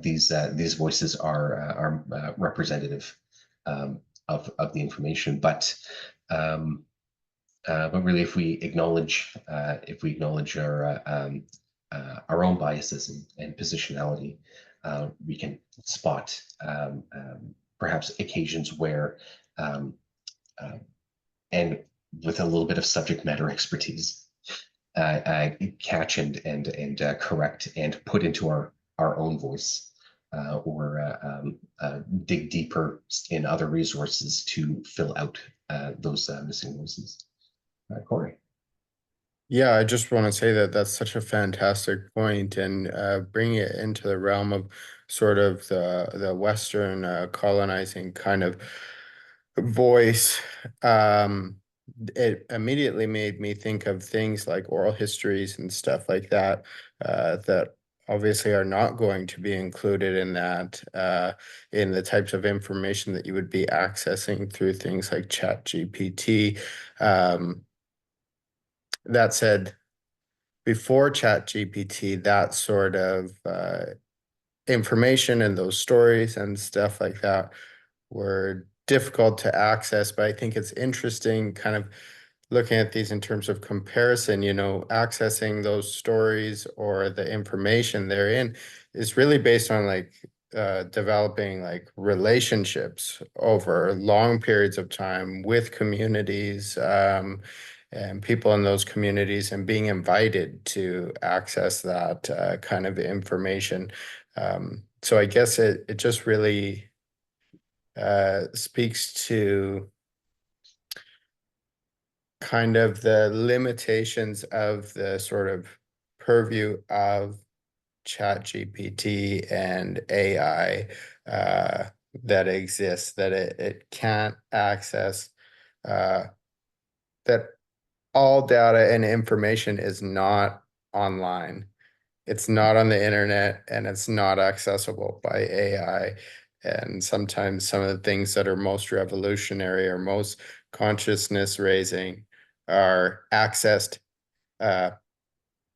these voices are representative of the information, but really, if we acknowledge our own biases and positionality, we can spot perhaps occasions where, and with a little bit of subject matter expertise, catch and correct and put into our own voice, or dig deeper in other resources to fill out those missing voices. Corey. Yeah, I just want to say that that's such a fantastic point, and bringing it into the realm of sort of the Western colonizing kind of voice. It immediately made me think of things like oral histories and stuff like that, that obviously are not going to be included in that, in the types of information that you would be accessing through things like ChatGPT. That said, before ChatGPT, that sort of information and those stories and stuff like that were difficult to access. But I think it's interesting kind of looking at these in terms of comparison, accessing those stories or the information therein is really based on like developing like relationships over long periods of time with communities, and people in those communities, and being invited to access that kind of information. So I guess it just really speaks to kind of the limitations of the sort of purview of ChatGPT and AI that exists, that it can't access, that all data and information is not online. It's not on the internet, and it's not accessible by AI. And sometimes some of the things that are most revolutionary or most consciousness raising are accessed at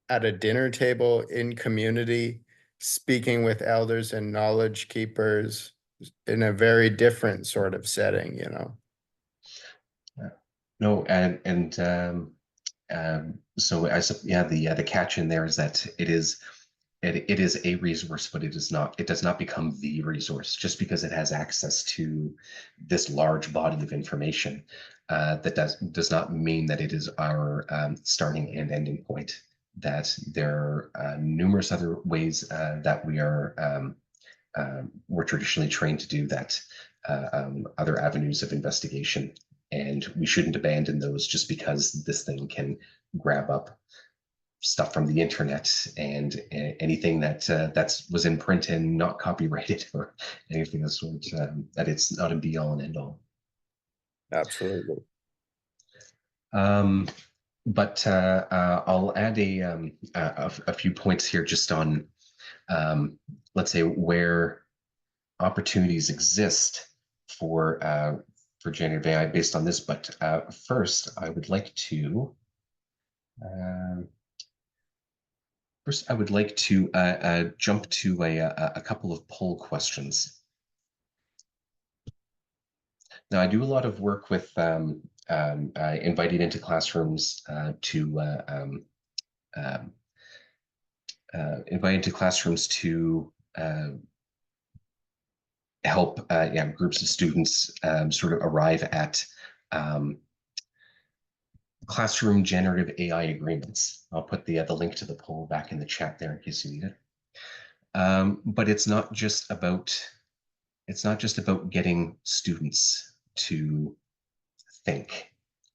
a dinner table in community, speaking with elders and knowledge keepers in a very different sort of setting, No, so the catch in there is that it is it is a resource, but it does not become the resource just because it has access to this large body of information. That does not mean that it is our starting and ending point. That there are numerous other ways that we're traditionally trained to do that, other avenues of investigation, and we shouldn't abandon those just because this thing can grab up stuff from the internet and anything that was in print and not copyrighted or anything of the sort. That it's not a be all and end all. Absolutely. But I'll add a few points here just on let's say where opportunities exist for generative AI based on this. But first, I would like to jump to a couple of poll questions. Now, I do a lot of work with invited into classrooms to help groups of students sort of arrive at classroom generative AI agreements. I'll put the link to the poll back in the chat there in case you need it. But it's not just about getting students to think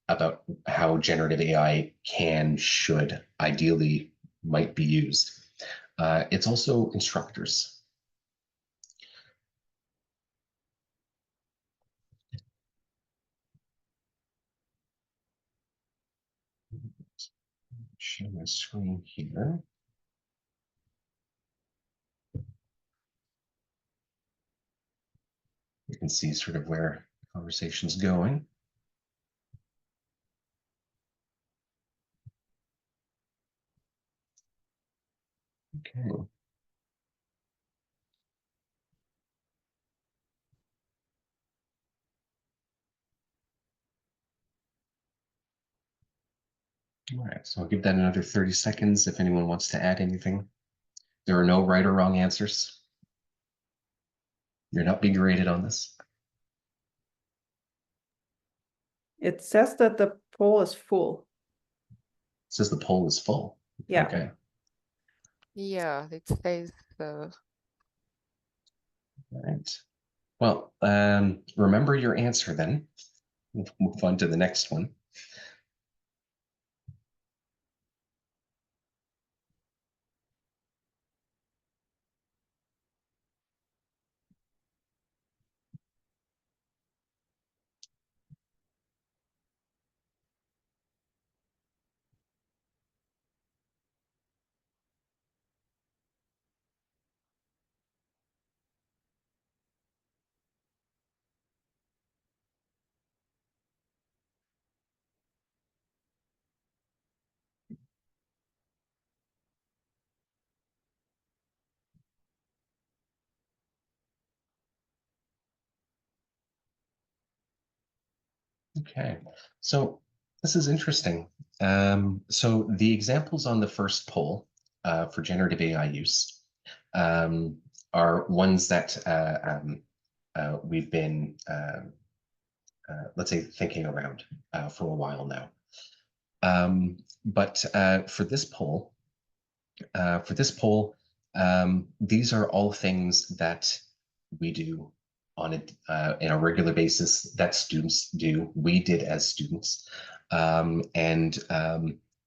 about how generative AI should, ideally, might be used. It's also instructors. Share my screen here. You can see sort of where the conversation's going. Okay. All right, so I'll give that another 30 seconds if anyone wants to add anything. There are no right or wrong answers. You're not being graded on this. It says that the poll is full. It says the poll is full. Yeah. Okay. Yeah, it says so. All right. Well, remember your answer then. We'll move on to the next one. Okay, so this is interesting. So the examples on the first poll for generative AI use are ones that we've been, let's say, thinking around for a while now. But for this poll, these are all things that we do on a regular basis, that students do, we did as students, and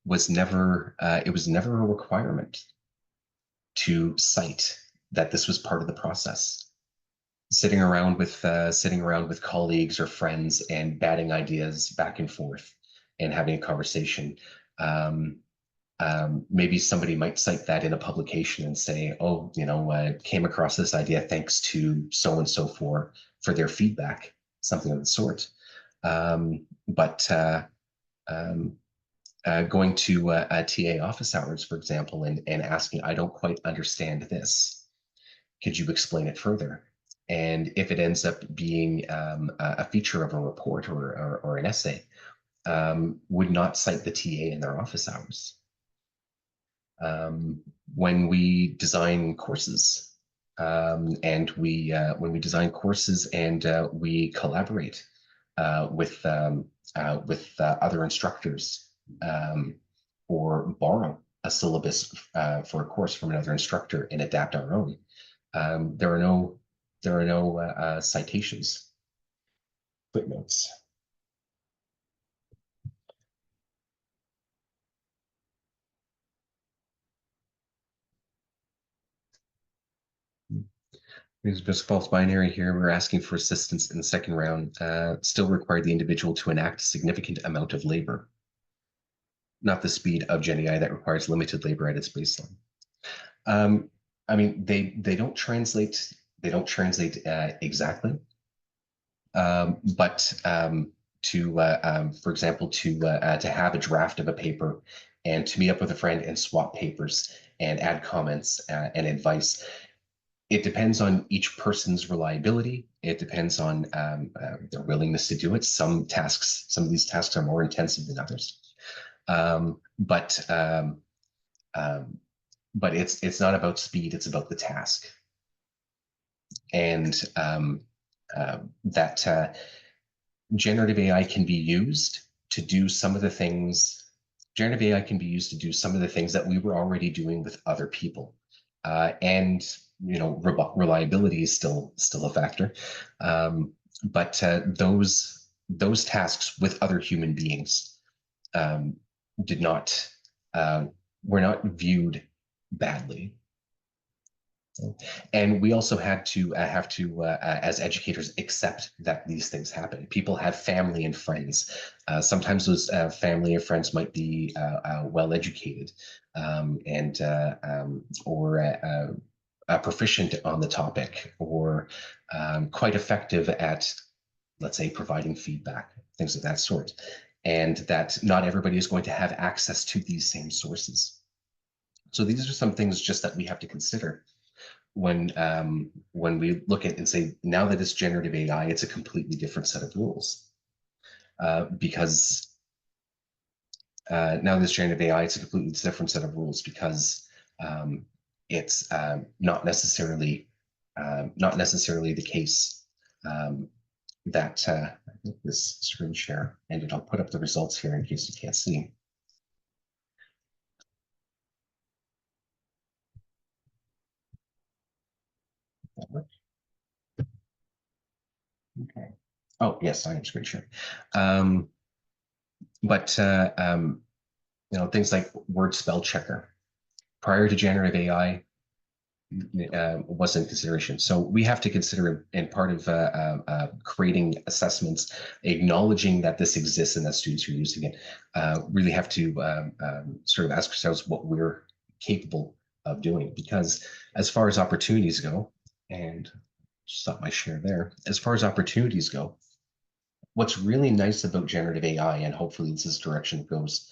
was never it was never a requirement to cite that this was part of the process. Sitting around with colleagues or friends and batting ideas back and forth and having a conversation. Maybe somebody might cite that in a publication and say, oh, I came across this idea thanks to so-and-so for their feedback, something of the sort. But going to a TA office hours, for example, and asking, I don't quite understand this. Could you explain it further? And if it ends up being a feature of a report or an essay, would not cite the TA in their office hours. When we design courses, and when we design courses and we collaborate with other instructors, or borrow a syllabus for a course from another instructor and adapt our own. There are no citations, footnotes. There's just false binary here. We're asking for assistance in the second round. Still require the individual to enact a significant amount of labor, not the speed of GenAI that requires limited labor at its baseline. I mean, they don't translate. They don't translate exactly. But for example, to have a draft of a paper and to meet up with a friend and swap papers and add comments and advice. It depends on each person's reliability. It depends on their willingness to do it. Some of these tasks are more intensive than others. But it's not about speed, it's about the task. And that generative AI can be used to do some of the things. Generative AI can be used to do some of the things that we were already doing with other people. And reliability is still a factor. But those tasks with other human beings were not viewed badly. And we also have to, as educators, accept that these things happen. People have family and friends. Sometimes those family and friends might be well-educated or proficient on the topic, or quite effective at, let's say, providing feedback, things of that sort. And that not everybody is going to have access to these same sources. So these are some things just that we have to consider when we look at and say, now that it's generative AI, it's a completely different set of rules. Because now this generative AI, it's a completely different set of rules, because it's not necessarily the case that I think this screen share ended. I'll put up the results here in case you can't see. Okay. Oh, yes, I am screen sharing. Things like word spell checker prior to generative AI wasn't in consideration. So we have to consider, in part of creating assessments, acknowledging that this exists and that students are using it, really have to sort of ask ourselves what we're capable of doing. Because as far as opportunities go, and stop my share there, as far as opportunities go, what's really nice about generative AI, and hopefully this is the direction it goes,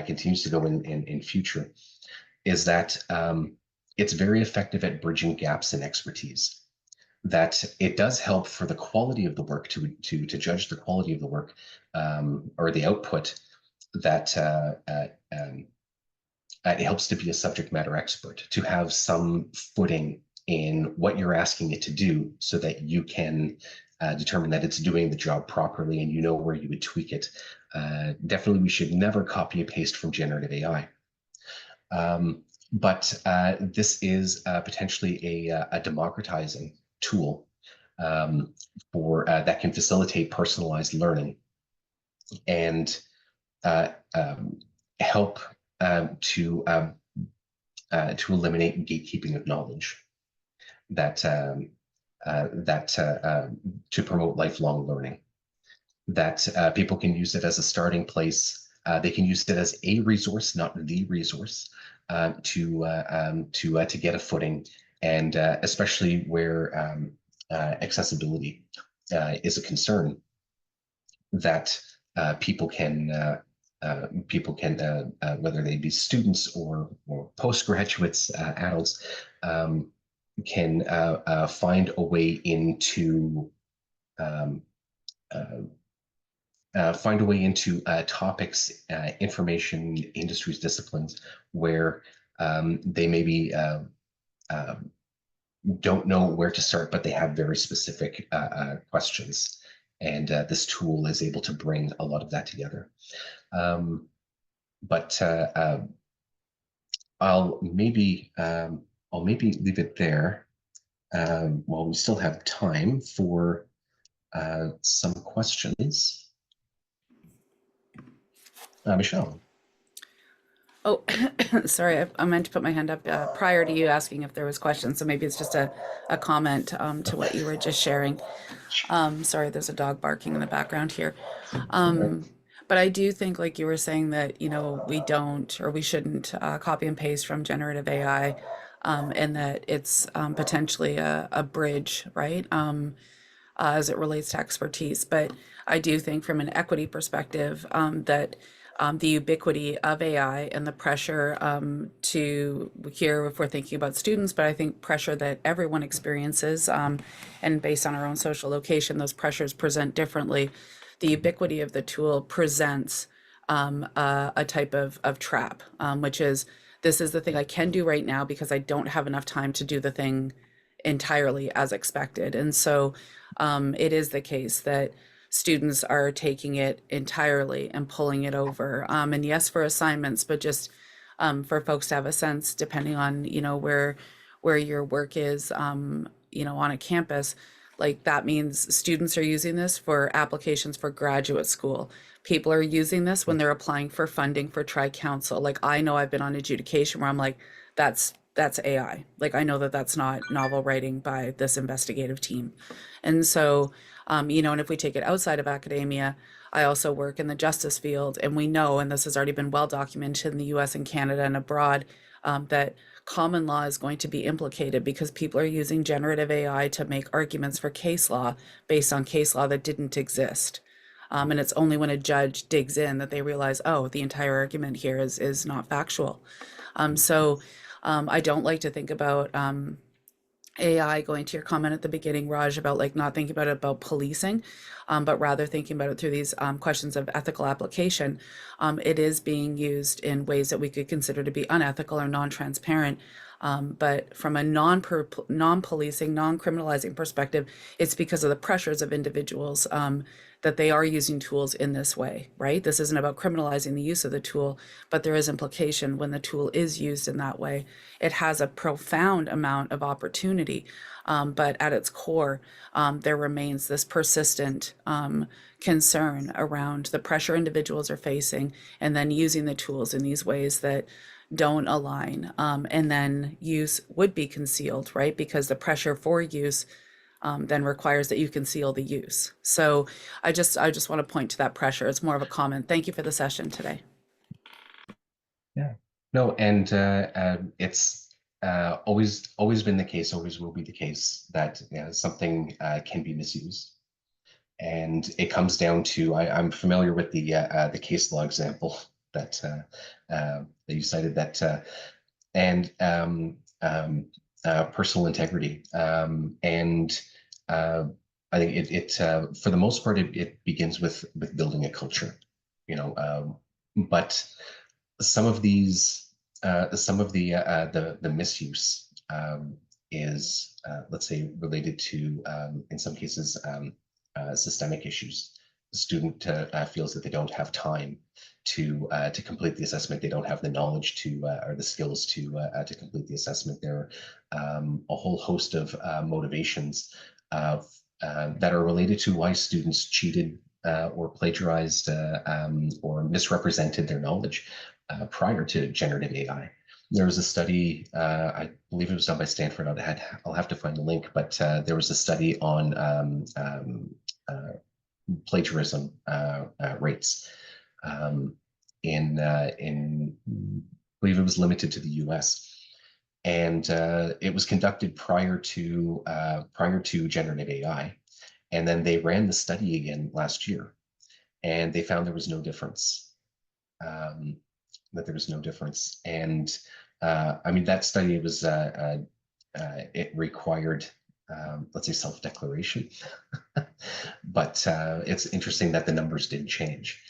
continues to go in future, is that it's very effective at bridging gaps in expertise. That it does help for the quality of the work, to judge the quality of the work or the output, that it helps to be a subject matter expert, to have some footing in what you're asking it to do, so that you can determine that it's doing the job properly and you know where you would tweak it. Definitely, we should never copy and paste from generative AI. But this is potentially a democratizing tool for that can facilitate personalized learning and help to eliminate gatekeeping of knowledge, to promote lifelong learning. That people can use it as a starting place. They can use it as a resource, not the resource, to get a footing, and especially where accessibility is a concern, that people can whether they be students or postgraduates, adults, can find a way into topics, information, industries, disciplines, where They maybe don't know where to start, but they have very specific questions. And this tool is able to bring a lot of that together. But I'll maybe leave it there while we still have time for some questions. Michelle. Oh, sorry, I meant to put my hand up prior to you asking if there was questions, so maybe it's just a comment to what you were just sharing. Sorry, there's a dog barking in the background here. But I do think, like you were saying, that, you know, we don't or we shouldn't copy and paste from generative AI, and that it's potentially a bridge, right? As it relates to expertise. But I do think from an equity perspective that the ubiquity of AI and the pressure to here, if we're thinking about students, but I think pressure that everyone experiences, and based on our own social location, those pressures present differently. The ubiquity of the tool presents a type of trap, which is, this is the thing I can do right now because I don't have enough time to do the thing entirely as expected. And so it is the case that students are taking it entirely and pulling it over. And yes, for assignments, but just for folks to have a sense, depending on, you know, where your work is, you know, on a campus, like that means students are using this for applications for graduate school. People are using this when they're applying for funding for tri-council. Like, I know I've been on adjudication where I'm like, that's AI. Like, I know that that's not novel writing by this investigative team. And so, you know, and if we take it outside of academia, I also work in the justice field, and we know, and this has already been well documented in the US and Canada and abroad, that common law is going to be implicated because people are using generative AI to make arguments for case law based on case law that didn't exist. And it's only when a judge digs in that they realize, oh, the entire argument here is not factual. So I don't like to think about AI, going to your comment at the beginning, Raj, about like not thinking about it about policing, but rather thinking about it through these questions of ethical application. It is being used in ways that we could consider to be unethical or non-transparent. But from a non-policing, non-criminalizing perspective, it's because of the pressures of individuals that they are using tools in this way, right? This isn't about criminalizing the use of the tool, but there is implication when the tool is used in that way. It has a profound amount of opportunity, but at its core, there remains this persistent concern around the pressure individuals are facing, and then using the tools in these ways that don't align, and then use would be concealed, right? Because the pressure for use then requires that you conceal the use. So I just want to point to that pressure. It's more of a comment. Thank you for the session today. Yeah, no, and it's always been the case, always will be the case that something can be misused. And it comes down to, I'm familiar with the case law example that you cited, that and personal integrity, and I think it for the most part it begins with building a culture, you know, but some of these some of the misuse is let's say related to in some cases systemic issues. The student feels that they don't have time to complete the assessment. They don't have the knowledge to or the skills to complete the assessment. There are a whole host of motivations that are related to why students cheated or plagiarized or misrepresented their knowledge prior to generative AI. There was a study, I believe it was done by Stanford. I'll have to find the link, but there was a study on plagiarism rates in I believe it was limited to the U.S. And it was conducted prior to generative AI, and then they ran the study again last year, and they found there was no difference. That there was no difference, and I mean that study was it required let's say self-declaration, but it's interesting that the numbers didn't change.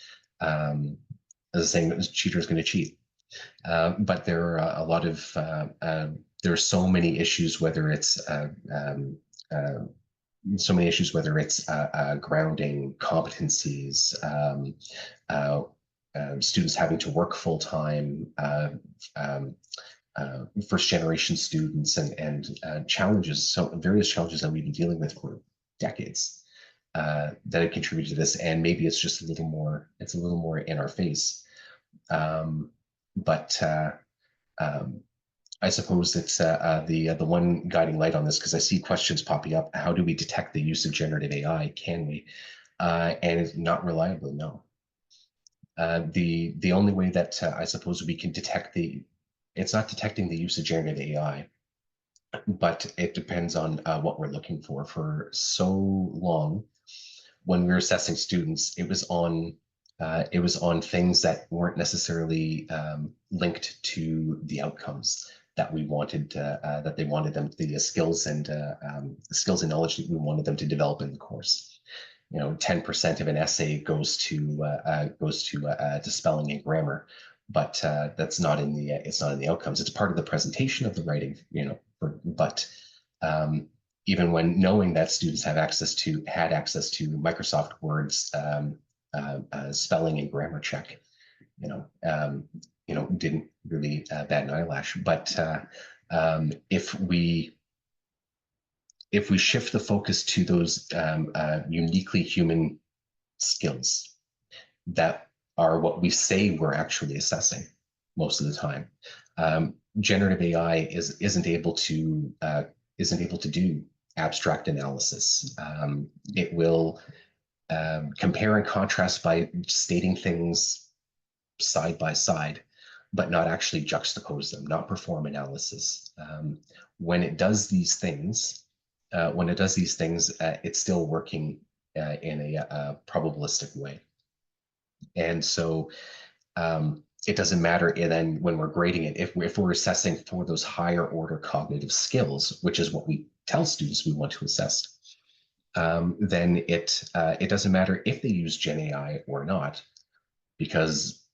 As saying that cheaters going to cheat. But there are a lot of there are so many issues, whether it's grounding, competencies, students having to work full time, first generation students, and challenges, so various challenges that we've been dealing with for decades that have contributed to this. And maybe it's just a little more in our face. But I suppose it's the one guiding light on this, because I see questions popping up. How do we detect the use of generative AI? Can we? And it's not reliably, no. The only way that I suppose we can detect it's not detecting the use of generative AI, but it depends on what we're looking for. For so long, when we were assessing students, it was on things that weren't necessarily linked to the outcomes that we wanted, that they wanted them, the skills and knowledge that we wanted them to develop in the course. 10% of an essay goes to spelling and grammar, but that's not in the it's not in the outcomes. It's part of the presentation of the writing, but even when knowing that students had access to Microsoft Word's spelling and grammar check, didn't really bat an eyelash. But if we shift the focus to those uniquely human skills that are what we say we're actually assessing most of the time, generative AI isn't able to do abstract analysis. It will compare and contrast by stating things side by side, but not actually juxtapose them, not perform analysis. When it does these things, it's still working in a probabilistic way. And so it doesn't matter then when we're grading it, if we're assessing for those higher order cognitive skills, which is what we tell students we want to assess, then it doesn't matter if they use GenAI or not, because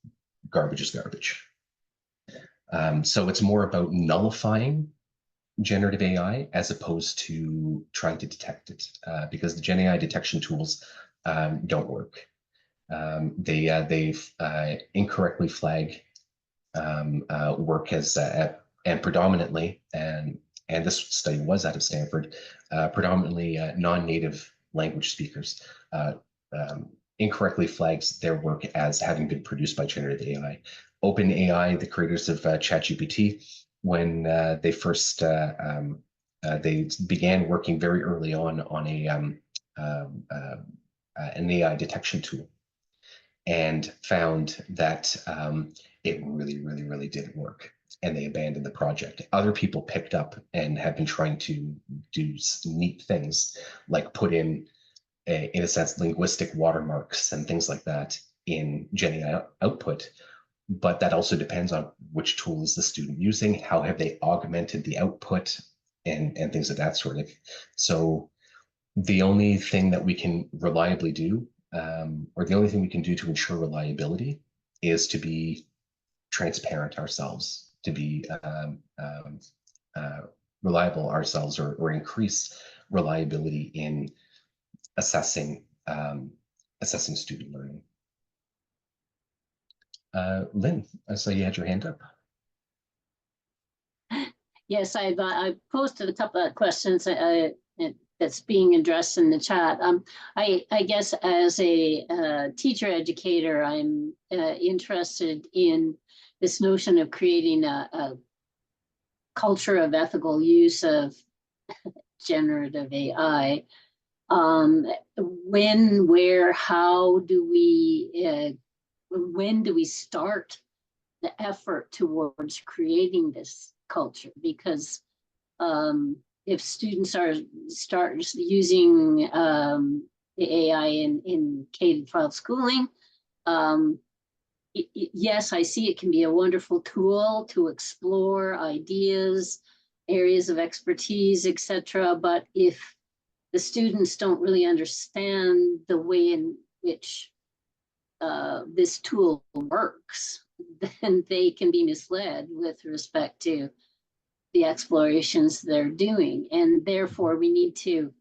garbage is garbage. So it's more about nullifying generative AI as opposed to trying to detect it, because the GenAI detection tools don't work. They incorrectly flag work as and predominantly, and this study was out of Stanford, predominantly non-native language speakers incorrectly flags their work as having been produced by generative AI. OpenAI, the creators of ChatGPT, when they first they began working very early on an AI detection tool, and found that it really didn't work, and they abandoned the project. Other people picked up and have been trying to do neat things, like put in a sense, linguistic watermarks and things like that in GenAI output. But that also depends on which tool is the student using, how have they augmented the output, and things of that sort of. So the only thing that we can reliably do, or the only thing we can do to ensure reliability, is to be transparent ourselves, to be reliable ourselves, or increase reliability in assessing student learning. Lynn, I saw you had your hand up. Yes, I've posted a couple of questions that's being addressed in the chat. I guess as a teacher educator, I'm interested in this notion of creating a culture of ethical use of generative AI. When, where, how do we, when do we start the effort towards creating this culture? Because if students start using the AI in K-12 schooling, yes, I see it can be a wonderful tool to explore ideas, areas of expertise, etc. But if the students don't really understand the way in which this tool works, then they can be misled with respect to the explorations they're doing. And therefore we need to,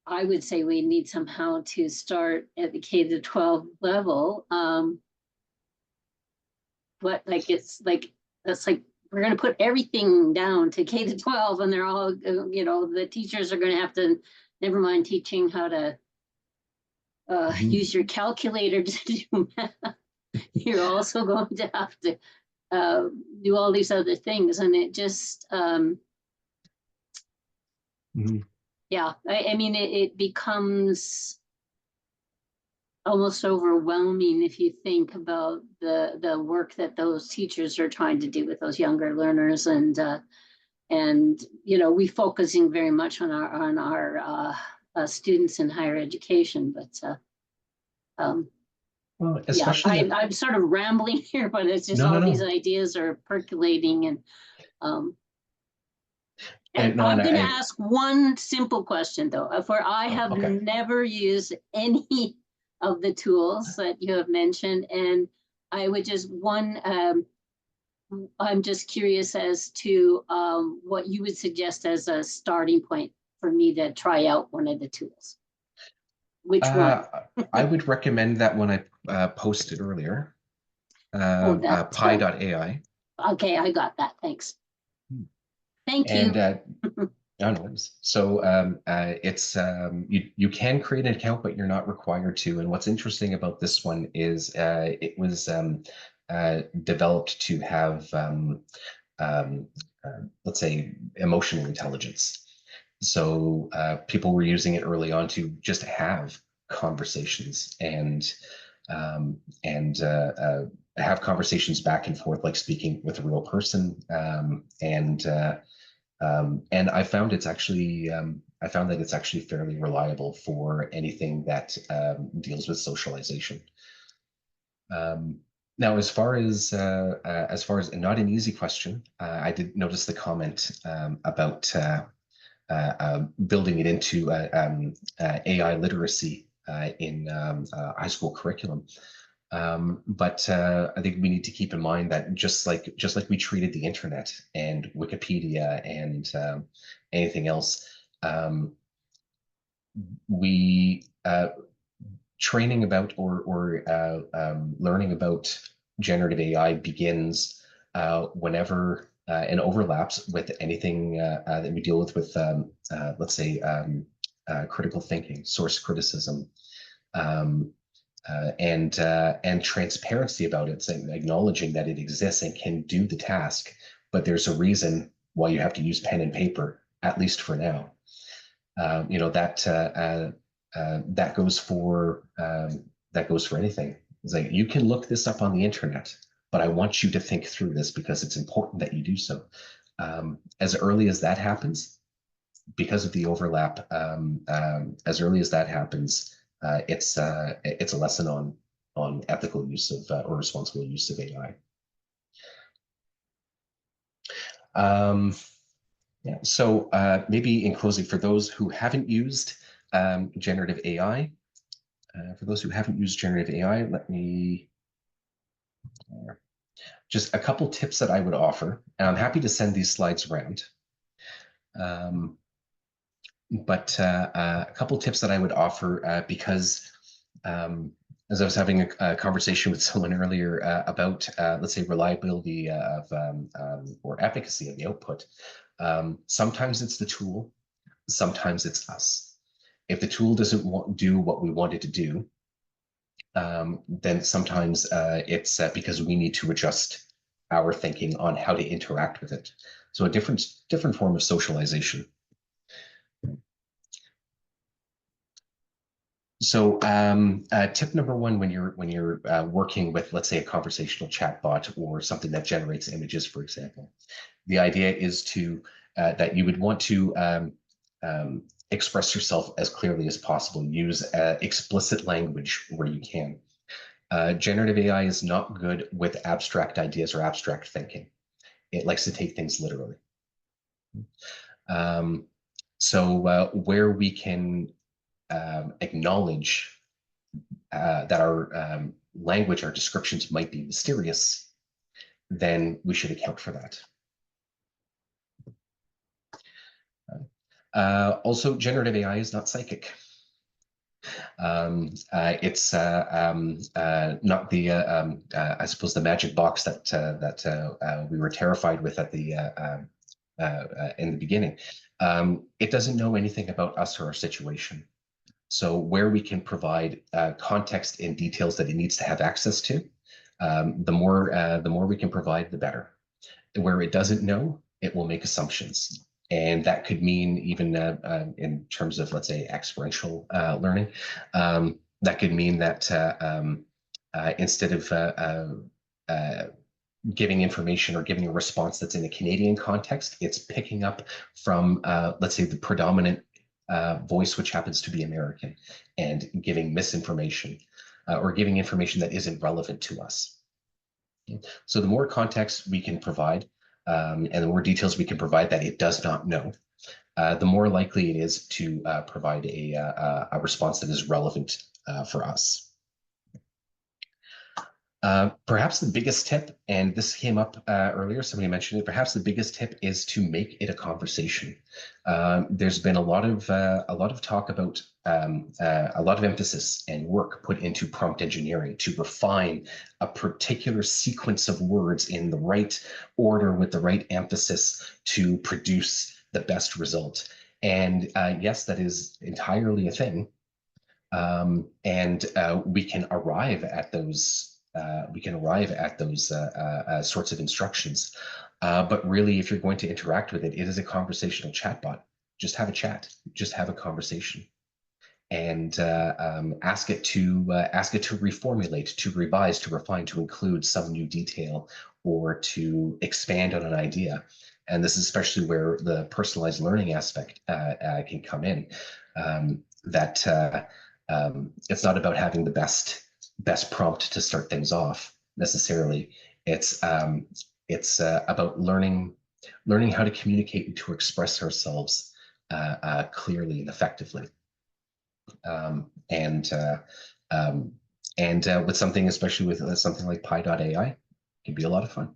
I would say we need somehow to start at the K-12 level. But like, it's like, that's like, we're going to put everything down to K-12 and they're all, you know, the teachers are going to have to, never mind teaching how to use your calculator to do math. You're also going to have to do all these other things. And it just, yeah, I mean, it becomes almost overwhelming if you think about the work that those teachers are trying to do with those younger learners, and you know, we focusing very much on our students in higher education, but well, especially yeah, I'm sort of rambling here, but it's just all these ideas are percolating, and I'm going to ask one simple question though, for I have never used any of the tools that you have mentioned, and I would just I'm just curious as to what you would suggest as a starting point for me to try out one of the tools. Which one? I would recommend that one I posted earlier, pi.ai. Okay, I got that. Thanks. Thank you. And so it's you can create an account, but you're not required to. And what's interesting about this one is it was developed to have let's say emotional intelligence. So people were using it early on to just have conversations and have conversations back and forth, like speaking with a real person. And I found it's actually I found that it's actually fairly reliable for anything that deals with socialization. Now, as far as not an easy question, I did notice the comment about building it into AI literacy in high school curriculum. But I think we need to keep in mind that just like we treated the internet and Wikipedia and anything else, we training about or learning about generative AI begins whenever and overlaps with anything that we deal with let's say critical thinking, source criticism, and transparency about it, saying, acknowledging that it exists and can do the task, but there's a reason why you have to use pen and paper, at least for now. You know, that goes for anything. It's like, you can look this up on the internet, but I want you to think through this because it's important that you do so. As early as that happens, because of the overlap, as early as that happens, it's a lesson on ethical use of or responsible use of AI. Yeah. So maybe in closing, for those who haven't used generative AI, let me just a couple tips that I would offer, and I'm happy to send these slides around. But a couple tips that I would offer because as I was having a conversation with someone earlier about, let's say, reliability of or efficacy of the output, sometimes it's the tool, sometimes it's us. If the tool doesn't do what we want it to do, then sometimes it's because we need to adjust our thinking on how to interact with it. So a different form of socialization. So tip number one, when you're working with, let's say, a conversational chatbot or something that generates images, for example, the idea is to that you would want to express yourself as clearly as possible. Use explicit language where you can. Generative AI is not good with abstract ideas or abstract thinking. It likes to take things literally. So where we can acknowledge that our language, our descriptions might be mysterious, then we should account for that. Also, generative AI is not psychic. It's not the I suppose the magic box that we were terrified with at the in the beginning. It doesn't know anything about us or our situation. So where we can provide context and details that it needs to have access to, the more we can provide, the better. Where it doesn't know, it will make assumptions. And that could mean even in terms of, let's say, experiential learning, that could mean that instead of giving information or giving a response that's in a Canadian context, it's picking up from, let's say, the predominant voice, which happens to be American, and giving misinformation or giving information that isn't relevant to us. So the more context we can provide and the more details we can provide that it does not know, the more likely it is to provide a response that is relevant for us. Perhaps the biggest tip, and this came up earlier, somebody mentioned it, perhaps the biggest tip is to make it a conversation. There's been a lot of talk about a lot of emphasis and work put into prompt engineering to refine a particular sequence of words in the right order with the right emphasis to produce the best result. And yes, that is entirely a thing. And we can arrive at those sorts of instructions. But really, if you're going to interact with it, it is a conversational chatbot. Just have a chat. Just have a conversation, and ask it to reformulate, to revise, to refine, to include some new detail, or to expand on an idea. And this is especially where the personalized learning aspect can come in. It's not about having the best prompt to start things off necessarily. It's about learning how to communicate and to express ourselves clearly and effectively. With something, especially with something like Pi.ai, it can be a lot of fun.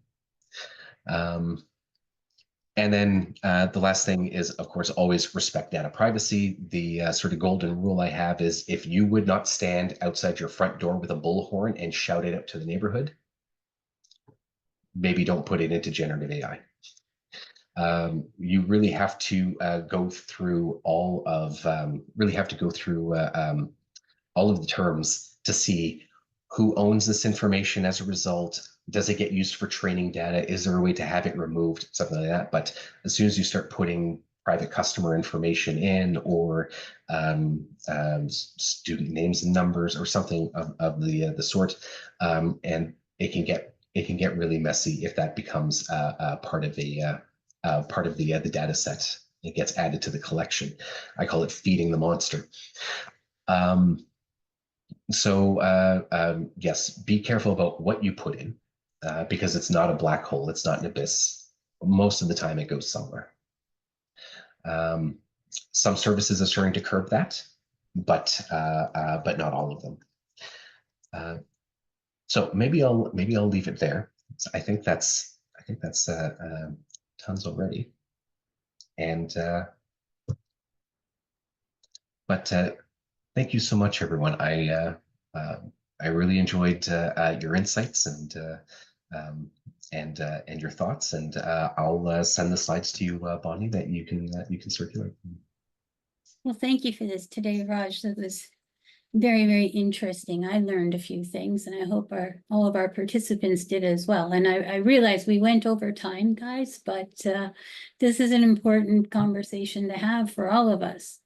And then the last thing is, of course, always respect data privacy. The sort of golden rule I have is, if you would not stand outside your front door with a bullhorn and shout it out to the neighborhood, maybe don't put it into generative AI. You really have to go through all of the terms to see who owns this information as a result. Does it get used for training data? Is there a way to have it removed? Something like that. But as soon as you start putting private customer information in, or student names and numbers, or something of the sort, and it can get really messy if that becomes part of the data set. It gets added to the collection. I call it feeding the monster. Yes, be careful about what you put in, because it's not a black hole. It's not an abyss. Most of the time it goes somewhere. Some services are starting to curb that, but not all of them. So maybe I'll leave it there. I think that's tons already. And thank you so much, everyone. I really enjoyed your insights and your thoughts, and I'll send the slides to you, Bonnie, that you can circulate. Well, thank you for this today, Raj. That was very, very interesting. I learned a few things, and I hope all of our participants did as well. And I realize we went over time, guys, but this is an important conversation to have for all of us.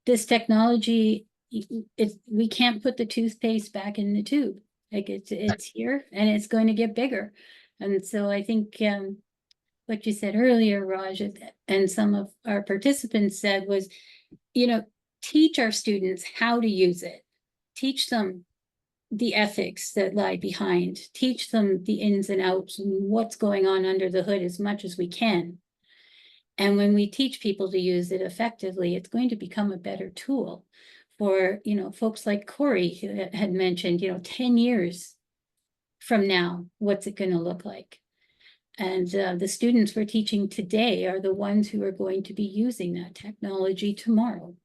This technology, we can't put the toothpaste back in the tube. Like it's here and it's going to get bigger. And so I think what you said earlier, Raj, and some of our participants said was, teach our students how to use it. Teach them the ethics that lie behind. Teach them the ins and outs and what's going on under the hood as much as we can. And when we teach people to use it effectively, it's going to become a better tool for, folks like Corey, who had mentioned, 10 years from now, what's it going to look like? And the students we're teaching today are the ones who are going to be using that technology tomorrow.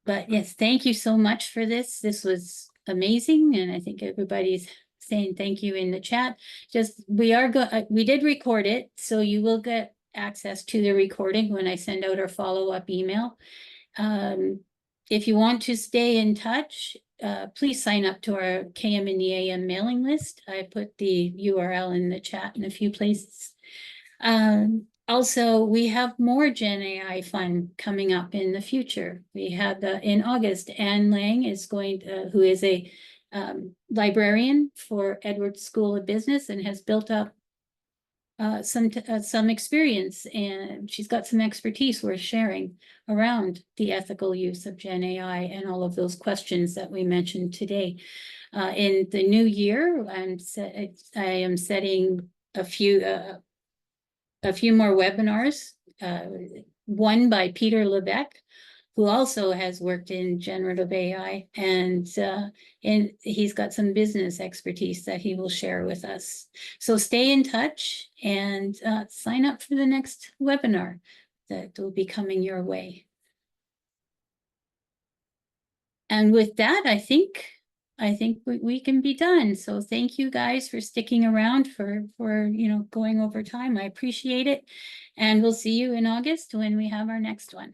But yes, thank you so much for this. This was amazing. And I think everybody's saying thank you in the chat. Just we did record it, so you will get access to the recording when I send out our follow-up email. If you want to stay in touch, please sign up to our KM in the AM mailing list. I put the URL in the chat in a few places. Also, we have more GenAI fun coming up in the future. We had in August, Anne Lang is going to, who is a librarian for Edwards School of Business and has built up some experience, and she's got some expertise worth sharing around the ethical use of GenAI and all of those questions that we mentioned today. In the new year, I am setting a few more webinars, one by Peter Levesque, who also has worked in generative AI, and he's got some business expertise that he will share with us. So stay in touch and sign up for the next webinar that will be coming your way. And with that, I think we can be done. So thank you guys for sticking around for going over time. I appreciate it. And we'll see you in August when we have our next one.